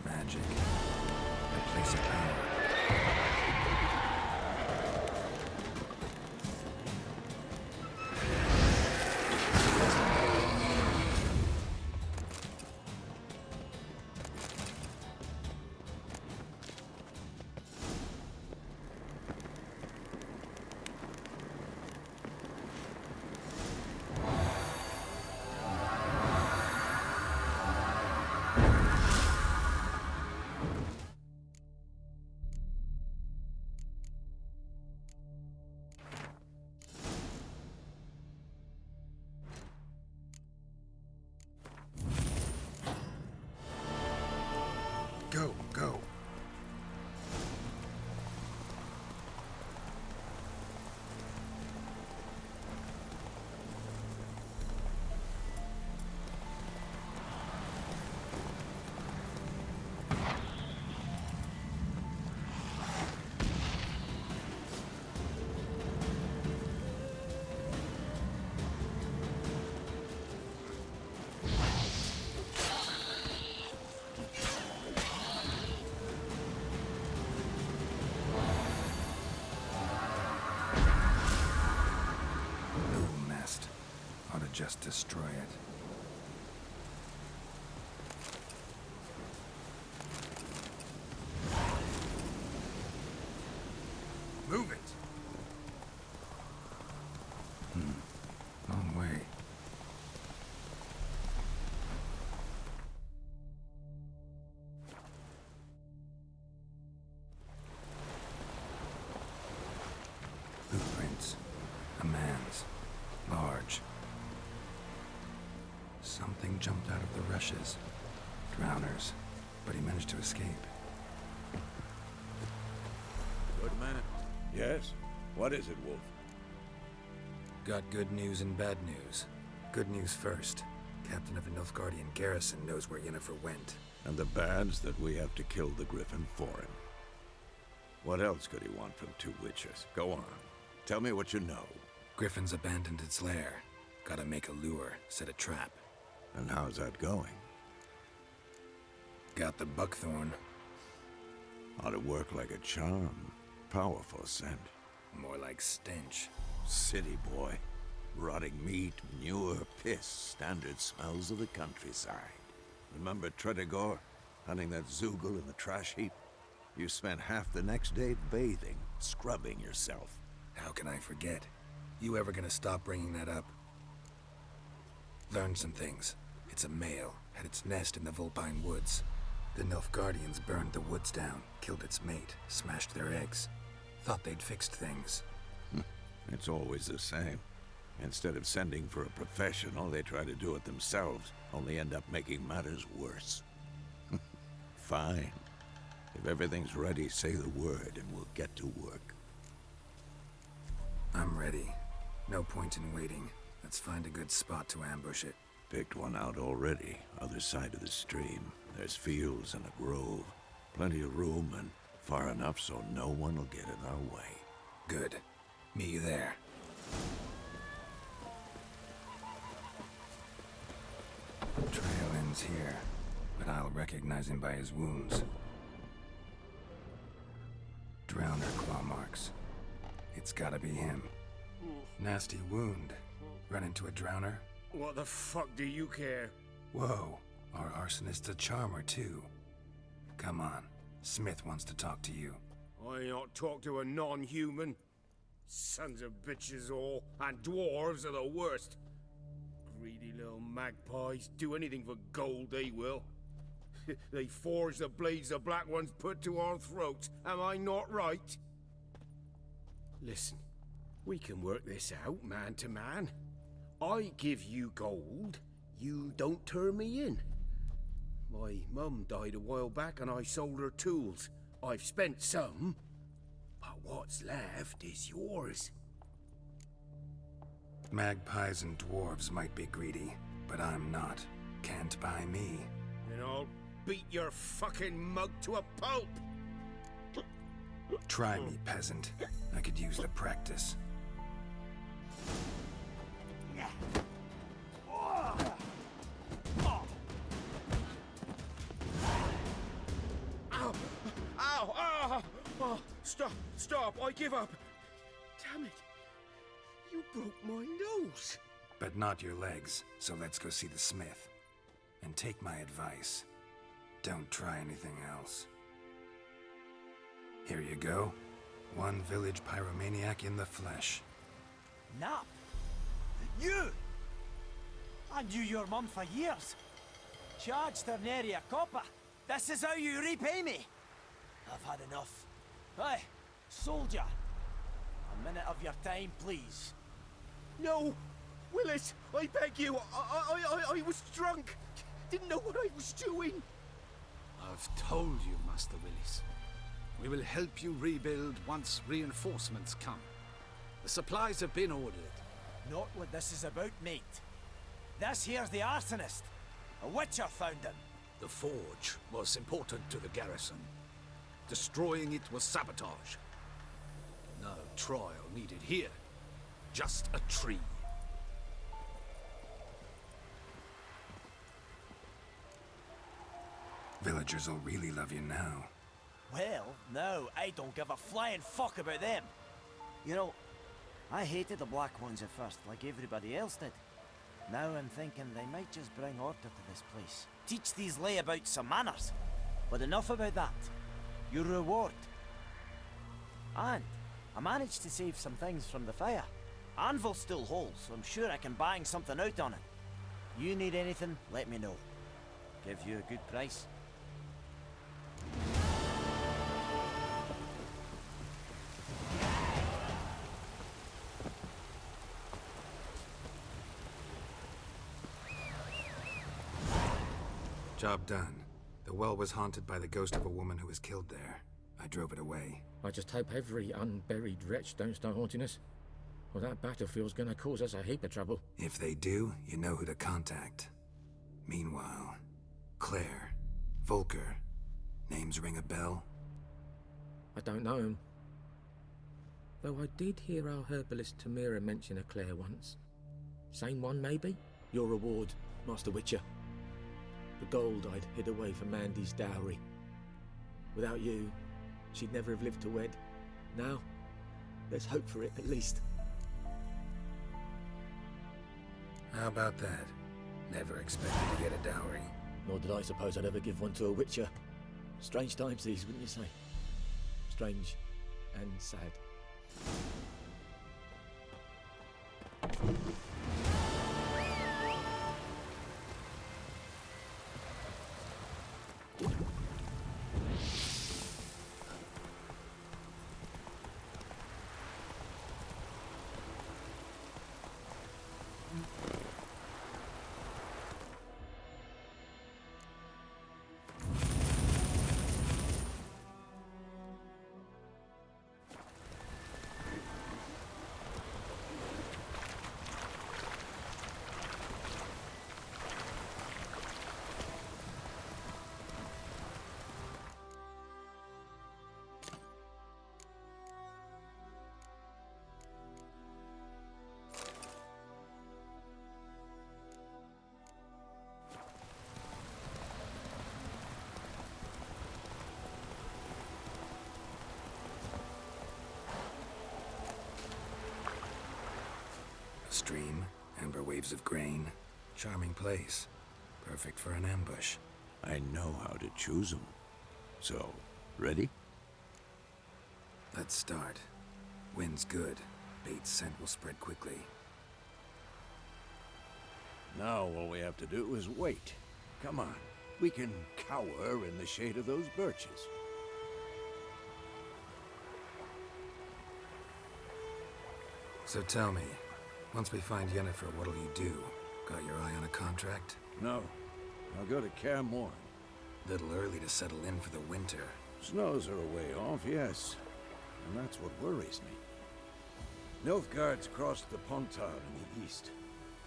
Magic. A place of power. Go, go. Just destroy it. Move it. Long way. Footprints. A man's. Large. Something jumped out of the rushes. Drowners. But he managed to escape. Good man. Yes? What is it, Wolf? Got good news and bad news. Good news first. Captain of the Nilfgaardian garrison knows where Yennefer went. And the bad's that we have to kill the Griffin for him. What else could he want from two witches? Go on. Tell me what you know. Griffin's abandoned its lair. Gotta make a lure, set a trap. And how's that going? Got the buckthorn. Ought to work like a charm. Powerful scent. More like stench. City boy. Rotting meat, manure, piss. Standard smells of the countryside. Remember Tredegor? Hunting that Zoogle in the trash heap? You spent half the next day bathing, scrubbing yourself. How can I forget? You ever gonna stop bringing that up? Learned some things. It's a male, had its nest in the Vulpine Woods. The Nilfgaardians burned the woods down, killed its mate, smashed their eggs. Thought they'd fixed things. It's always the same. Instead of sending for a professional, they try to do it themselves, only end up making matters worse. Fine. If everything's ready, say the word and we'll get to work. I'm ready. No point in waiting. Let's find a good spot to ambush it. Picked one out already, other side of the stream. There's fields and a grove. Plenty of room and far enough so no one will get in our way. Good. Meet you there. Trail ends here, but I'll recognize him by his wounds. Drowner claw marks. It's gotta be him. Nasty wound. Run into a drowner? What the fuck do you care? Whoa. Our arsonist's a charmer, too. Come on. Smith wants to talk to you. I ain't not talk to a non-human. Sons of bitches all, and dwarves are the worst. Greedy little magpies do anything for gold, they will. They forge the blades the Black Ones put to our throats. Am I not right? Listen, we can work this out man to man. I give you gold, you don't turn me in. My mum died a while back and I sold her tools. I've spent some, but what's left is yours. Magpies and dwarves might be greedy, but I'm not. Can't buy me. And I'll beat your fucking mug to a pulp! Try me, peasant. I could use the practice. Ow! Ow! Ow! Oh, stop! I give up! Damn it! You broke my nose! But not your legs, so let's go see the smith. And take my advice. Don't try anything else. Here you go. One village pyromaniac in the flesh. Nap? You? I knew your mum for years. Charged her nary a copper. This is how you repay me. I've had enough. Hey, soldier. A minute of your time, please. No! Willis, I beg you! I was drunk! Didn't know what I was doing! I've told you, Master Willis. We will help you rebuild once reinforcements come. The supplies have been ordered. Not what this is about, mate. This here's the arsonist. A witcher found him. The forge was important to the garrison. Destroying it was sabotage. No trial needed here. Just a tree. Villagers will really love you now. Well, no, I don't give a flying fuck about them. You know, I hated the Black Ones at first, like everybody else did. Now I'm thinking they might just bring order to this place. Teach these layabouts some manners. But enough about that. Your reward. And I managed to save some things from the fire. Anvil's still whole, so I'm sure I can bang something out on it. You need anything, let me know. Give you a good price. Job done. The well was haunted by the ghost of a woman who was killed there. I drove it away. I just hope every unburied wretch don't start haunting us. Well, that battlefield's gonna cause us a heap of trouble. If they do, you know who to contact. Meanwhile, Claire, Volker, names ring a bell? I don't know him. Though I did hear our herbalist Tamira mention a Claire once. Same one, maybe? Your reward, Master Witcher. The gold I'd hid away for Mandy's dowry. Without you, she'd never have lived to wed. Now, there's hope for it, at least. How about that? Never expected to get a dowry. Nor did I suppose I'd ever give one to a Witcher. Strange times these, wouldn't you say? Strange and sad. Stream, amber waves of grain. Charming place. Perfect for an ambush. I know how to choose them. So, ready? Let's start. Wind's good. Bait's scent will spread quickly. Now all we have to do is wait. Come on. We can cower in the shade of those birches. So tell me, once we find Yennefer, what'll you do? Got your eye on a contract? No. I'll go to Kaer Morhen. Little early to settle in for the winter. Snows are a way off, yes. And that's what worries me. Nilfgaard's across the Pontar in the east.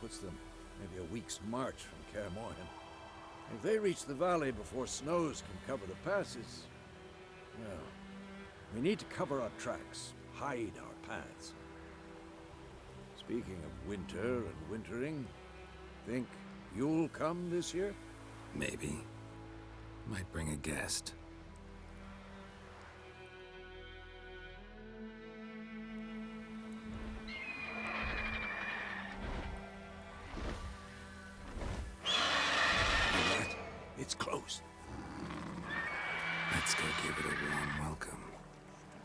Puts them maybe a week's march from Kaer Morhen. If they reach the valley before snows can cover the passes, well, we need to cover our tracks, hide our paths. Speaking of winter and wintering, think you'll come this year? Maybe. Might bring a guest. It's close. Let's go give it a warm welcome.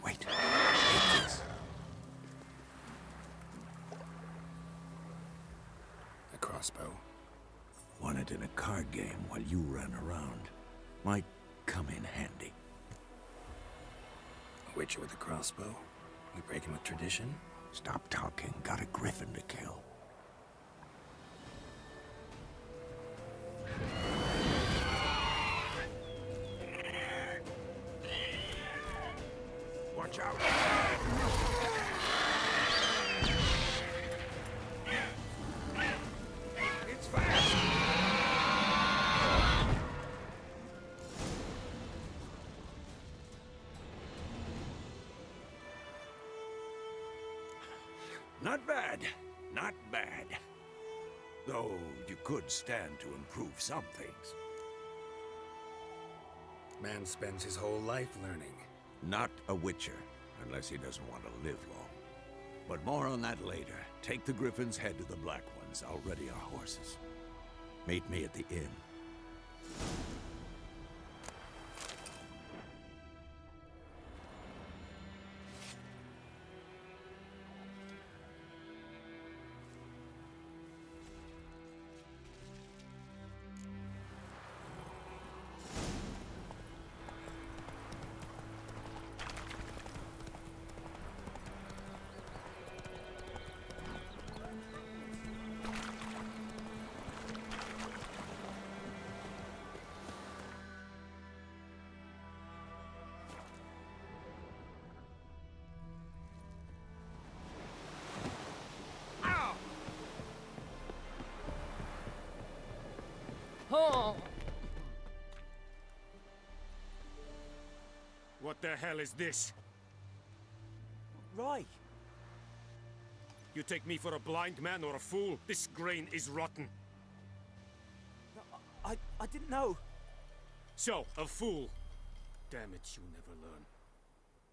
Wait. Take this. A crossbow. Won it in a card game while you ran around. Might come in handy. A witcher with a crossbow? We breaking with tradition? Stop talking. Got a griffin to kill. Watch out! It's fast! Not bad. Not bad. Though you could stand to improve some things. Man spends his whole life learning. Not a witcher, unless he doesn't want to live long. But more on that later. Take the Griffin's head to the Black Ones. I'll ready our horses. Meet me at the inn. What the hell is this? Right. You take me for a blind man or a fool? This grain is rotten. I didn't know. So, a fool. Damn it, you never learn.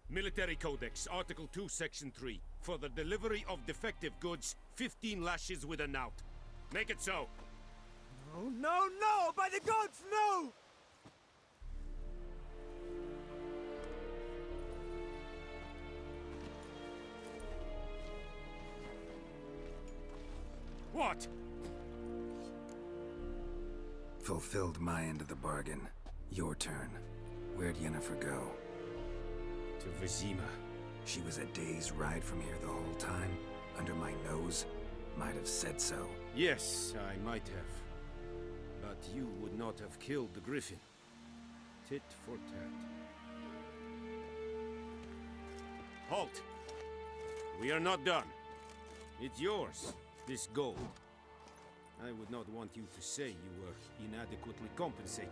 Military Codex, Article 2, Section 3. For the delivery of defective goods, 15 lashes with a knout. Make it so. No, no, no! By the gods, no! What? Fulfilled my end of the bargain. Your turn. Where'd Yennefer go? To Vizima. She was a day's ride from here the whole time? Under my nose? Might have said so. Yes, I might have. But you would not have killed the Griffin. Tit for tat. Halt! We are not done. It's yours, this gold. I would not want you to say you were inadequately compensated.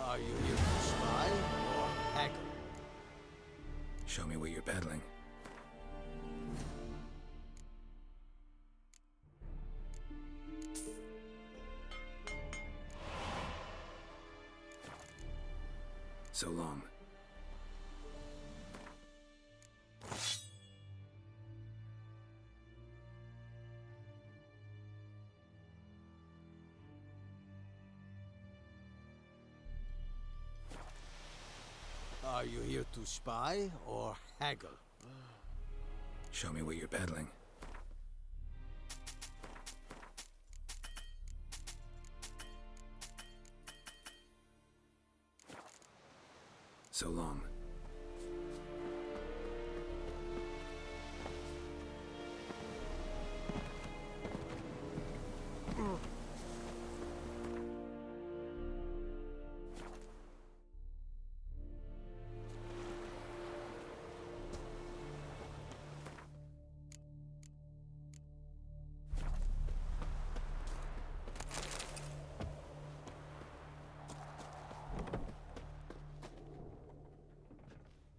Are you here to spy or haggle? Show me what you're peddling. Are you here to spy or haggle? Show me what you're peddling. So long.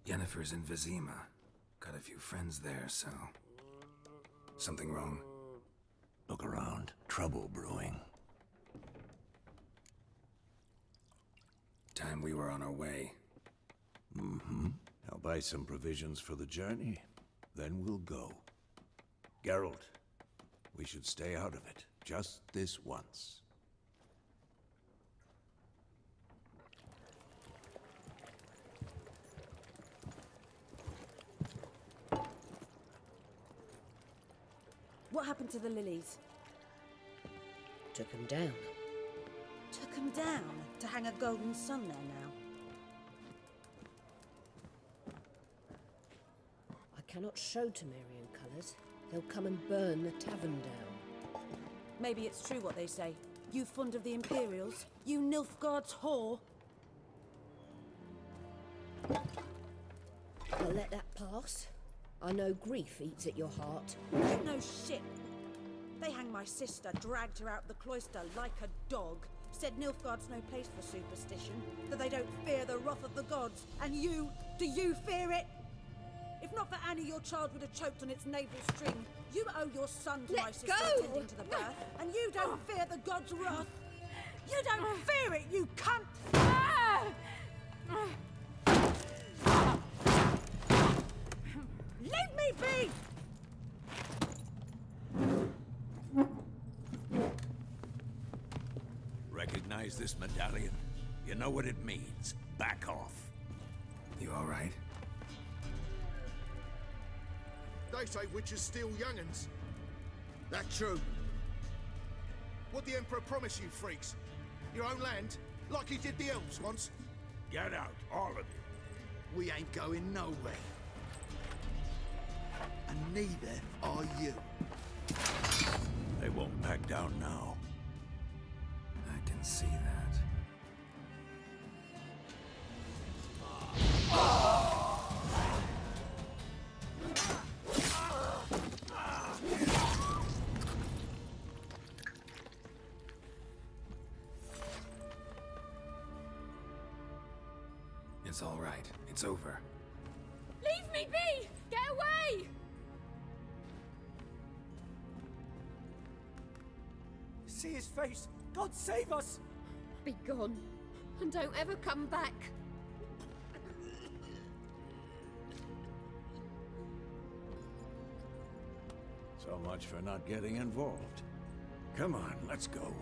Yennefer's in Vizima. Got a few friends there, so... Something wrong? Look around. Trouble brewing. Time we were on our way. Mm-hmm. I'll buy some provisions for the journey. Then we'll go. Geralt, we should stay out of it. Just this once. What happened to the lilies? Took him down. Took them down to hang a golden sun there now. I cannot show Temerian colours. They'll come and burn the tavern down. Maybe it's true what they say. You fond of the Imperials? You Nilfgaard's whore? I'll let that pass. I know grief eats at your heart. You know shit. They hanged my sister, dragged her out the cloister like a dog. Said Nilfgaard's no place for superstition, that they don't fear the wrath of the gods. And you, do you fear it? If not for Annie, your child would have choked on its navel string. You owe your son to my sister attending to the birth, and you don't fear the gods' wrath. You don't fear it, you cunt! Leave me be! Recognize this medallion? You know what it means. Back off. You all right? They say witches steal young'uns. That true? What the Emperor promise you, freaks? Your own land? Like he did the elves once? Get out, all of you. We ain't going nowhere. And neither are you. They won't back down now. I can see that. It's all right. It's over. Leave me be! Get away! See his face! God save us! Be gone, and don't ever come back. So much for not getting involved. Come on, let's go.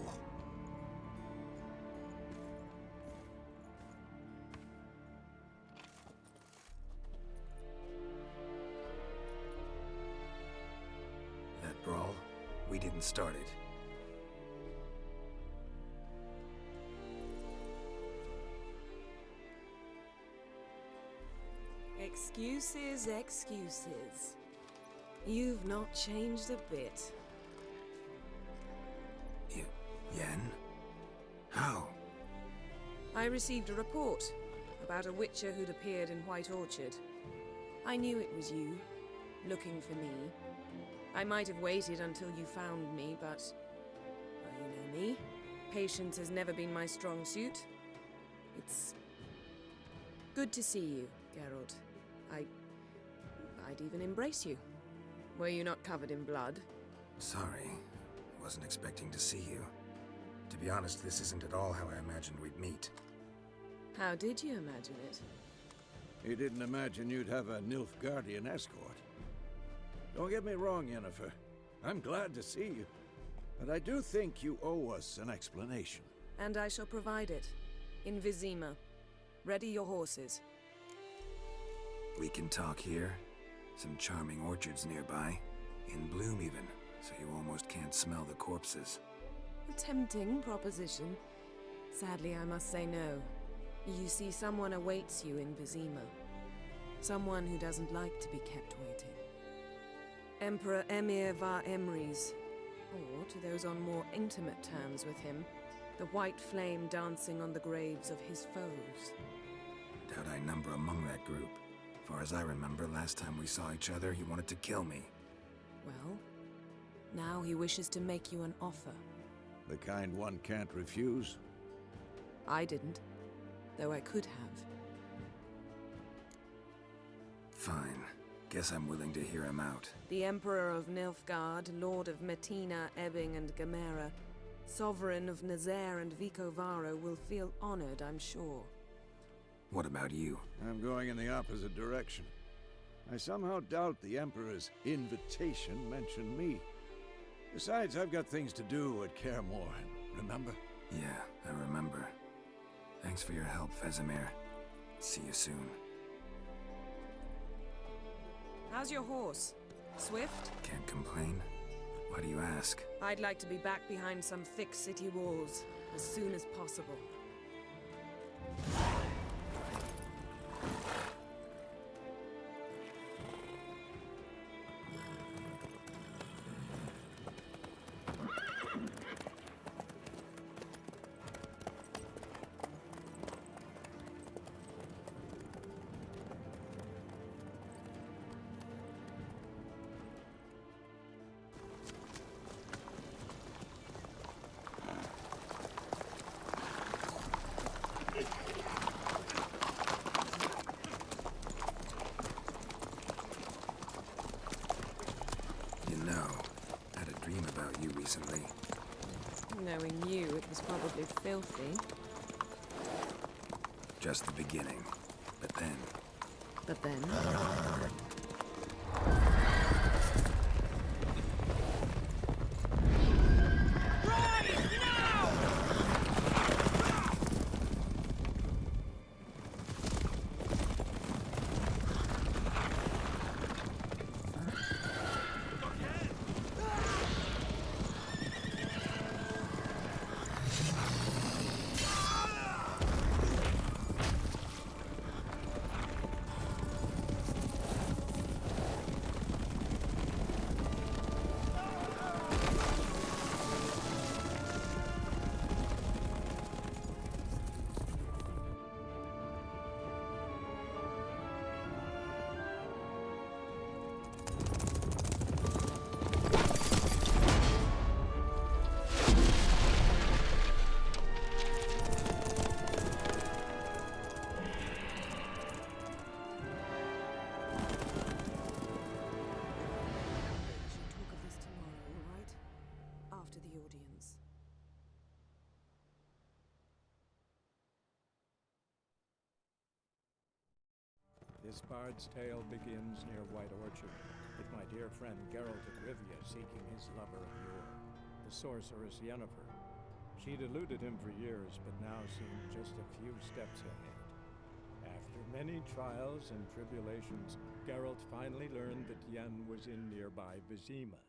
That brawl, we didn't start it. Excuses, excuses. You've not changed a bit. Yen? How? I received a report about a witcher who'd appeared in White Orchard. I knew it was you, looking for me. I might have waited until you found me, but... well, you know me. Patience has never been my strong suit. It's... good to see you, Geralt. I'd even embrace you. Were you not covered in blood? Sorry. Wasn't expecting to see you. To be honest, this isn't at all how I imagined we'd meet. How did you imagine it? He didn't imagine you'd have a Nilfgaardian escort. Don't get me wrong, Yennefer. I'm glad to see you. But I do think you owe us an explanation. And I shall provide it. In Vizima. Ready your horses. We can talk here. Some charming orchards nearby. In bloom even, so you almost can't smell the corpses. A tempting proposition. Sadly, I must say no. You see, someone awaits you in Vizima. Someone who doesn't like to be kept waiting. Emperor Emir var Emrys, or to those on more intimate terms with him, the white flame dancing on the graves of his foes. Doubt I number among that group. Far as I remember, last time we saw each other, he wanted to kill me. Well, now he wishes to make you an offer. The kind one can't refuse? I didn't, though I could have. Fine. Guess I'm willing to hear him out. The Emperor of Nilfgaard, Lord of Metina, Ebbing, and Gamera, Sovereign of Nazaire and Vicovaro will feel honored, I'm sure. What about you? I'm going in the opposite direction. I somehow doubt the Emperor's invitation mentioned me. Besides, I've got things to do at Kaer Morhen, remember? Yeah, I remember. Thanks for your help, Vesemir. See you soon. How's your horse? Swift? Can't complain. Why do you ask? I'd like to be back behind some thick city walls as soon as possible. Recently. Knowing you, it was probably filthy. Just the beginning. But then... But then? This bard's tale begins near White Orchard, with my dear friend Geralt of Rivia seeking his lover of yore, the sorceress Yennefer. She'd eluded him for years, but now seemed just a few steps ahead. After many trials and tribulations, Geralt finally learned that Yen was in nearby Vizima.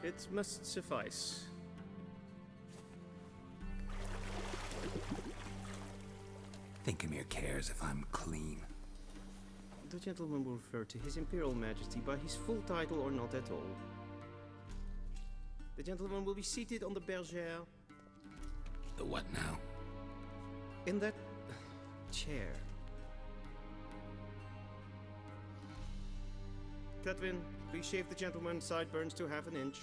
It must suffice. Thinkemere cares if I'm clean. The gentleman will refer to His Imperial Majesty by his full title or not at all. The gentleman will be seated on the bergère. The what now? In that chair. Catwin, please shave the gentleman's sideburns to half an inch.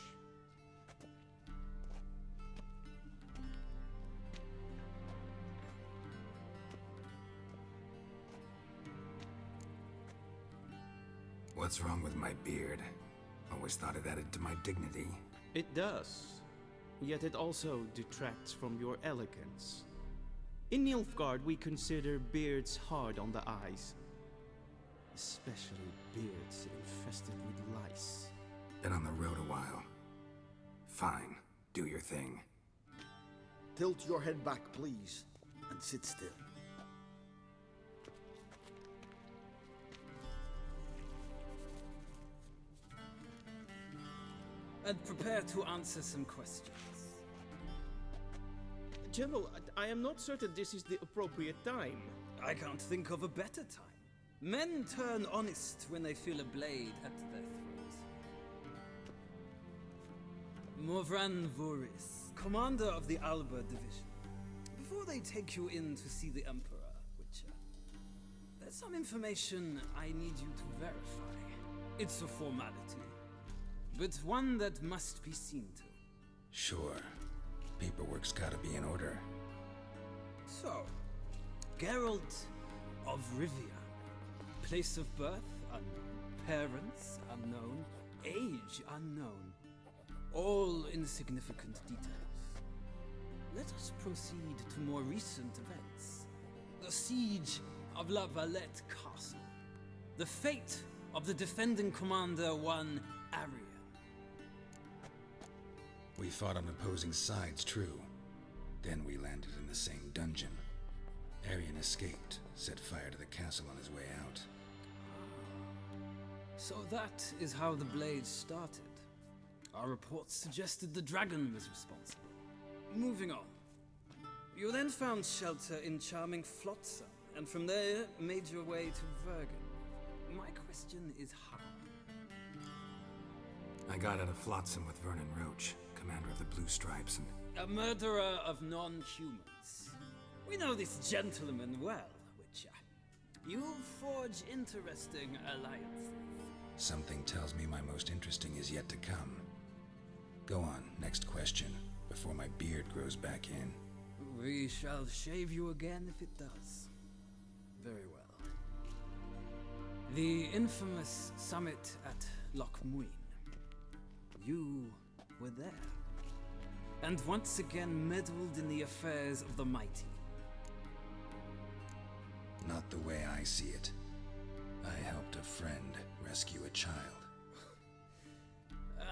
What's wrong with my beard? Always thought it added to my dignity. It does. Yet it also detracts from your elegance. In Nilfgaard, we consider beards hard on the eyes. Especially beards infested with lice. Been on the road a while. Fine, do your thing. Tilt your head back, please, and sit still. And prepare to answer some questions. General, I am not certain this is the appropriate time. I can't think of a better time. Men turn honest when they feel a blade at their throat. Morvran Voris, commander of the Alba Division. Before they take you in to see the Emperor, Witcher, there's some information I need you to verify. It's a formality, but one that must be seen to. Sure. Paperwork's gotta be in order. So, Geralt of Rivia. Place of birth unknown. Parents unknown. Age unknown. All insignificant details. Let us proceed to more recent events. The siege of La Valette Castle. The fate of the defending commander, one Arian. We fought on opposing sides, true. Then we landed in the same dungeon. Arian escaped, set fire to the castle on his way out. So that is how the blade started. Our reports suggested the dragon was responsible. Moving on. You then found shelter in charming Flotsam, and from there made your way to Vergen. My question is how? I got out of Flotsam with Vernon Roach, commander of the Blue Stripes, and... A murderer of non-humans. We know this gentleman well, Witcher. You forge interesting alliances. Something tells me my most interesting is yet to come. Go on, next question, before my beard grows back in. We shall shave you again if it does. Very well. The infamous summit at Loch Muin. You were there. And once again meddled in the affairs of the mighty. Not the way I see it. I helped a friend rescue a child.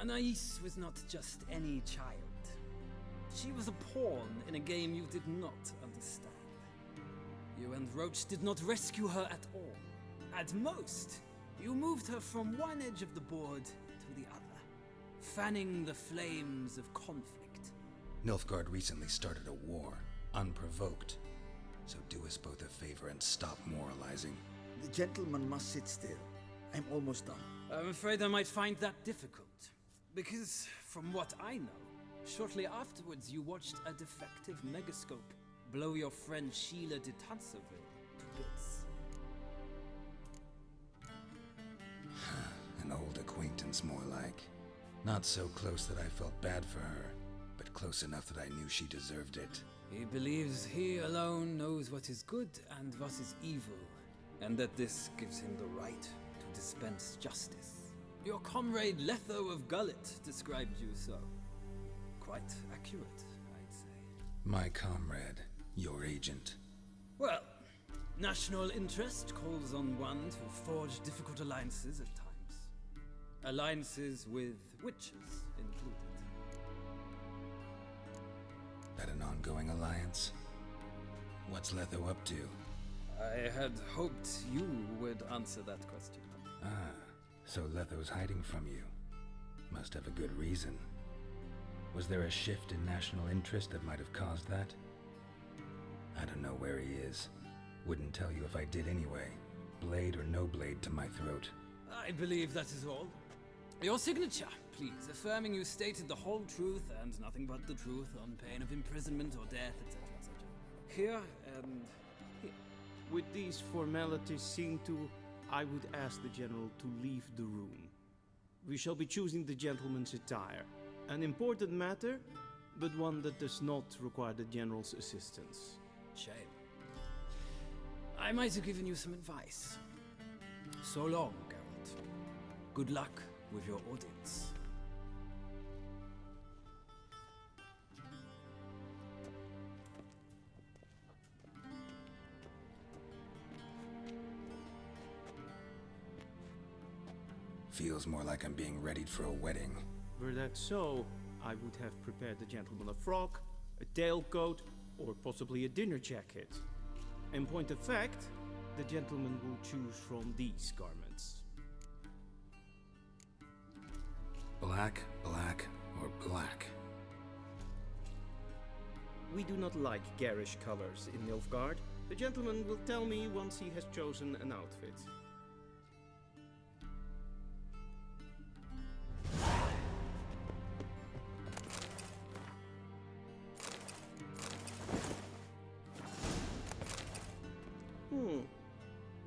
Anais was not just any child. She was a pawn in a game you did not understand. You and Roach did not rescue her at all. At most, you moved her from one edge of the board to the other, fanning the flames of conflict. Nilfgaard recently started a war, unprovoked. So do us both a favor and stop moralizing. The gentleman must sit still. I'm almost done. I'm afraid I might find that difficult. Because, from what I know, shortly afterwards you watched a defective megascope blow your friend Sheila de Tanserville to bits. An old acquaintance, more like. Not so close that I felt bad for her, but close enough that I knew she deserved it. He believes he alone knows what is good and what is evil, and that this gives him the right to dispense justice. Your comrade Letho of Gullet described you so. Quite accurate, I'd say. My comrade, your agent. Well, national interest calls on one to forge difficult alliances at times. Alliances with witches included. That an ongoing alliance? What's Letho up to? I had hoped you would answer that question. Ah, so Letho's hiding from you. Must have a good reason. Was there a shift in national interest that might have caused that? I don't know where he is. Wouldn't tell you if I did anyway. Blade or no blade to my throat. I believe that is all. Your signature, please, affirming you stated the whole truth and nothing but the truth on pain of imprisonment or death, etc., etc. Here and here. With these formalities seen to, I would ask the General to leave the room. We shall be choosing the gentleman's attire. An important matter, but one that does not require the General's assistance. Shame. I might have given you some advice. So long, Geralt. Good luck with your audience. Feels more like I'm being readied for a wedding. Were that so, I would have prepared the gentleman a frock, a tailcoat, or possibly a dinner jacket. In point of fact, the gentleman will choose from these garments. Black, black, or black? We do not like garish colors in Nilfgaard. The gentleman will tell me once he has chosen an outfit.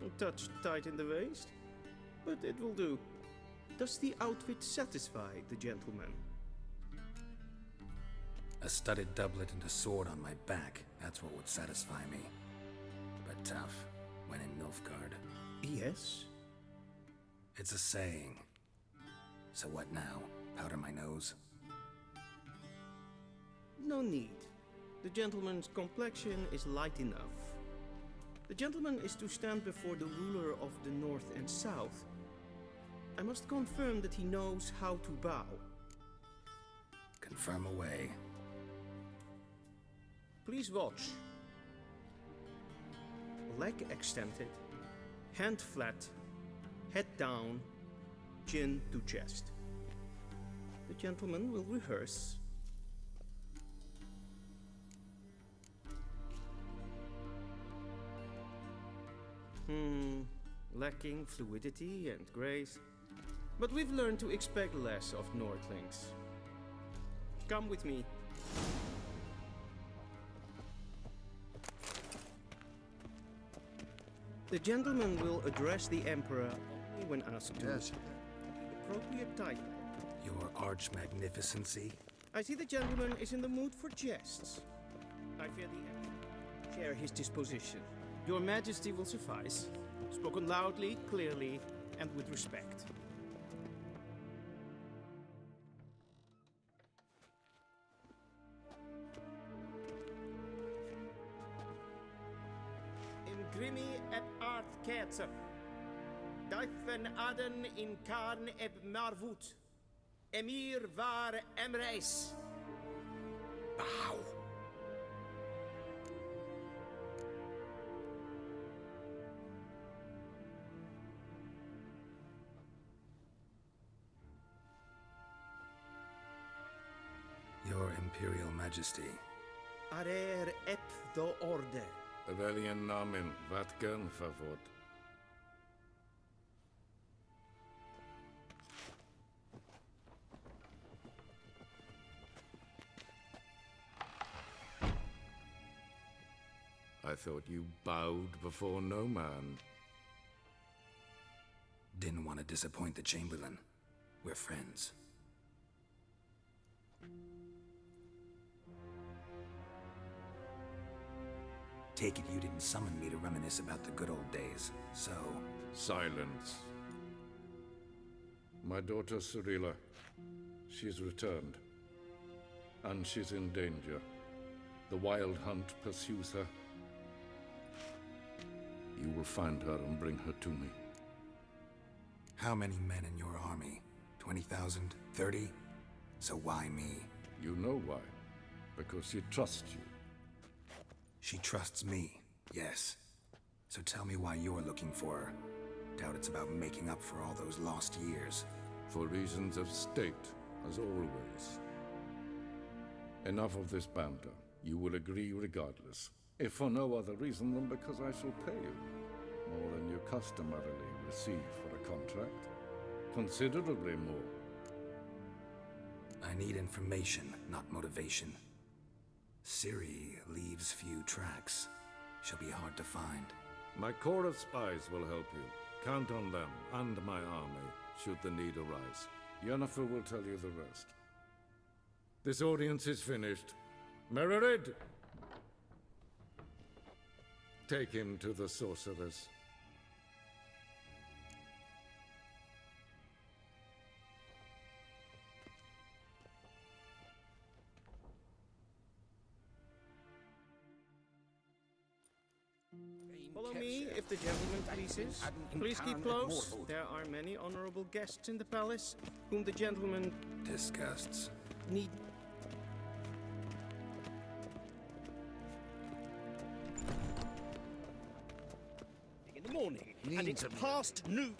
A touch tight in the waist, but it will do. Does the outfit satisfy the gentleman? A studded doublet and a sword on my back, that's what would satisfy me. But tough, when in Nilfgaard. Yes? It's a saying. So what now? Powder my nose? No need. The gentleman's complexion is light enough. The gentleman is to stand before the ruler of the North and South. I must confirm that he knows how to bow. Confirm away. Please watch. Leg extended, hand flat, head down, chin to chest. The gentleman will rehearse. Lacking fluidity and grace. But we've learned to expect less of Nordlings. Come with me. The gentleman will address the Emperor only when asked to. Yes. The appropriate title. Your arch-magnificency? I see the gentleman is in the mood for jests. I fear the Emperor share his disposition. Your Majesty will suffice. Spoken loudly, clearly, and with respect. Imgrimi et art ketzer. Duifen aden in karn eb marvut. Emir var emreis. Bow. Your Imperial Majesty. Arer ep do orde. Welchen Namen? Wat gern favor? I thought you bowed before no man. Didn't want to disappoint the Chamberlain. We're friends. Take it you didn't summon me to reminisce about the good old days, so... Silence. My daughter Cyrilla, she's returned. And she's in danger. The Wild Hunt pursues her. You will find her and bring her to me. How many men in your army? 20,000? 30? So why me? You know why. Because she trusts you. She trusts me, yes. So tell me why you're looking for her. Doubt it's about making up for all those lost years. For reasons of state, as always. Enough of this banter. You will agree regardless. If for no other reason than because I shall pay you. More than you customarily receive for a contract. Considerably more. I need information, not motivation. Ciri leaves few tracks. She'll be hard to find. My corps of spies will help you. Count on them, and my army, should the need arise. Yennefer will tell you the rest. This audience is finished. Mererid! Take him to the sorceress. Follow me, if the gentleman pleases. Please keep close. There are many honorable guests in the palace, whom the gentleman disgusts. Need. In the morning, and it's past noon.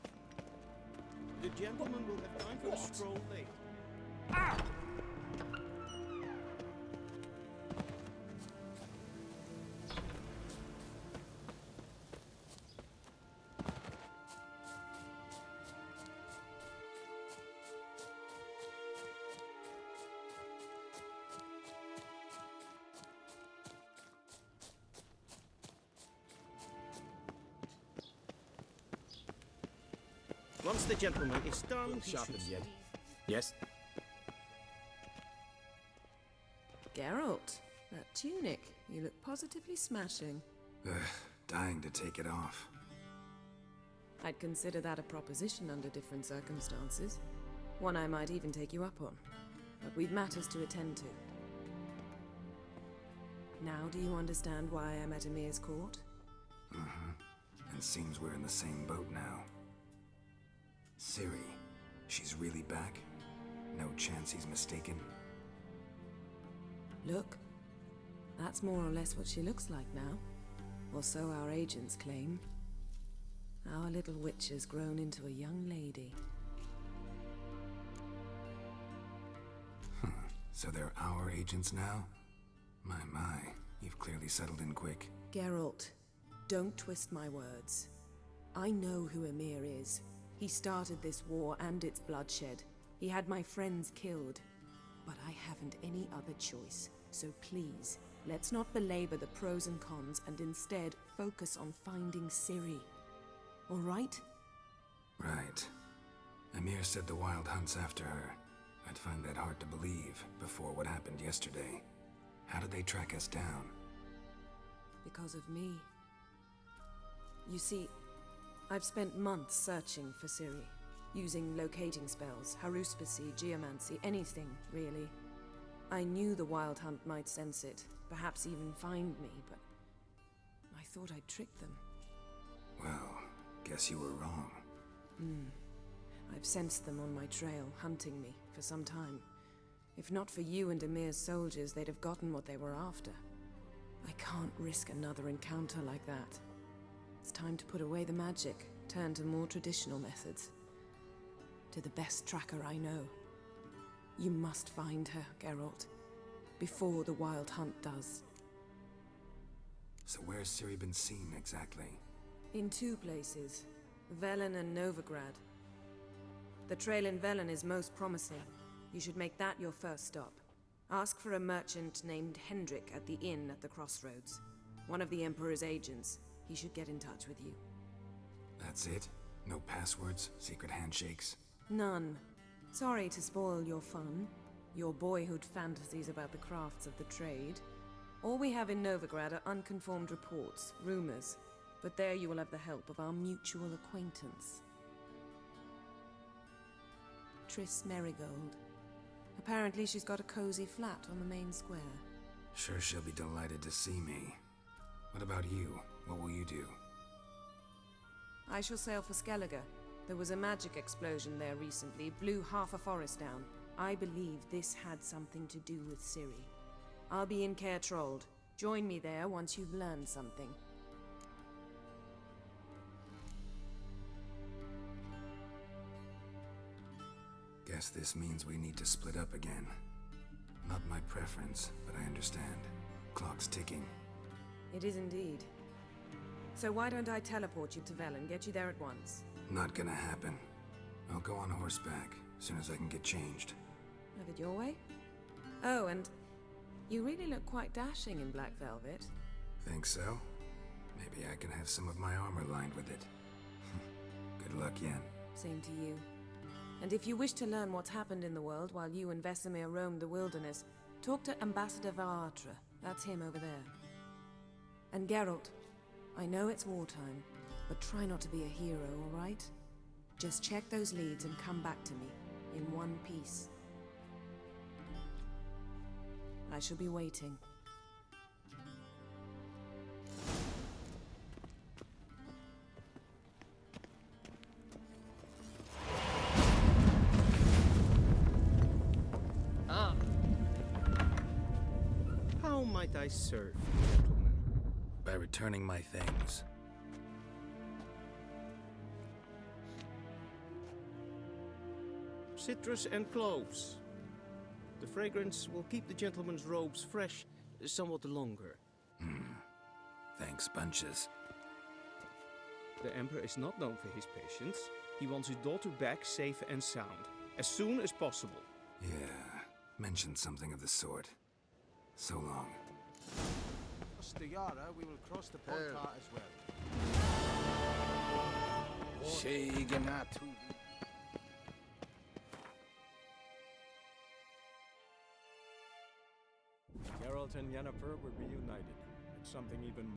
The gentleman will have time for a stroll later. Ah! Once the gentleman is done, he should... yet. Yes? Geralt, that tunic. You look positively smashing. Dying to take it off. I'd consider that a proposition under different circumstances. One I might even take you up on. But we've matters to attend to. Now do you understand why I'm at Emir's court? And seems we're in the same boat now. Ciri, she's really back? No chance he's mistaken? Look, that's more or less what she looks like now. Or so our agents claim. Our little witch has grown into a young lady. So they're our agents now? My, you've clearly settled in quick. Geralt, don't twist my words. I know who Emir is. He started this war and its bloodshed. He had my friends killed. But I haven't any other choice. So please, let's not belabor the pros and cons and instead focus on finding Ciri. All right? Right. Emir said the Wild Hunt's after her. I'd find that hard to believe before what happened yesterday. How did they track us down? Because of me. You see, I've spent months searching for Ciri, using locating spells, haruspicy, geomancy, anything, really. I knew the Wild Hunt might sense it, perhaps even find me, but I thought I'd trick them. Well, guess you were wrong. I've sensed them on my trail, hunting me, for some time. If not for you and Emir's soldiers, they'd have gotten what they were after. I can't risk another encounter like that. It's time to put away the magic, turn to more traditional methods. To the best tracker I know. You must find her, Geralt, before the Wild Hunt does. So where's Ciri been seen, exactly? In two places, Velen and Novigrad. The trail in Velen is most promising. You should make that your first stop. Ask for a merchant named Hendrik at the inn at the crossroads. One of the Emperor's agents. He should get in touch with you. That's it? No passwords, secret handshakes? None. Sorry to spoil your fun, your boyhood fantasies about the crafts of the trade. All we have in Novigrad are unconfirmed reports, rumors. But there you will have the help of our mutual acquaintance. Triss Merigold. Apparently she's got a cozy flat on the main square. Sure she'll be delighted to see me. What about you? What will you do? I shall sail for Skellige. There was a magic explosion there recently, blew half a forest down. I believe this had something to do with Ciri. I'll be in Caer Trolde. Join me there once you've learned something. Guess this means we need to split up again. Not my preference, but I understand. Clock's ticking. It is indeed. So why don't I teleport you to Velen, get you there at once? Not gonna happen. I'll go on horseback, as soon as I can get changed. Have it your way? Oh, and you really look quite dashing in black velvet. Think so? Maybe I can have some of my armor lined with it. Good luck, Yen. Same to you. And if you wish to learn what's happened in the world while you and Vesemir roamed the wilderness, talk to Ambassador Varatra. That's him over there. And Geralt, I know it's wartime, but try not to be a hero, all right? Just check those leads and come back to me, in one piece. I shall be waiting. might I serve, gentlemen? By returning my things. Citrus and cloves. The fragrance will keep the gentleman's robes fresh somewhat longer. Thanks, bunches. The Emperor is not known for his patience. He wants his daughter back safe and sound, as soon as possible. Yeah, mentioned something of the sort. So long. Across the Yara, we will cross the Pontar as well. Geralt and Yennefer were reunited. It's something even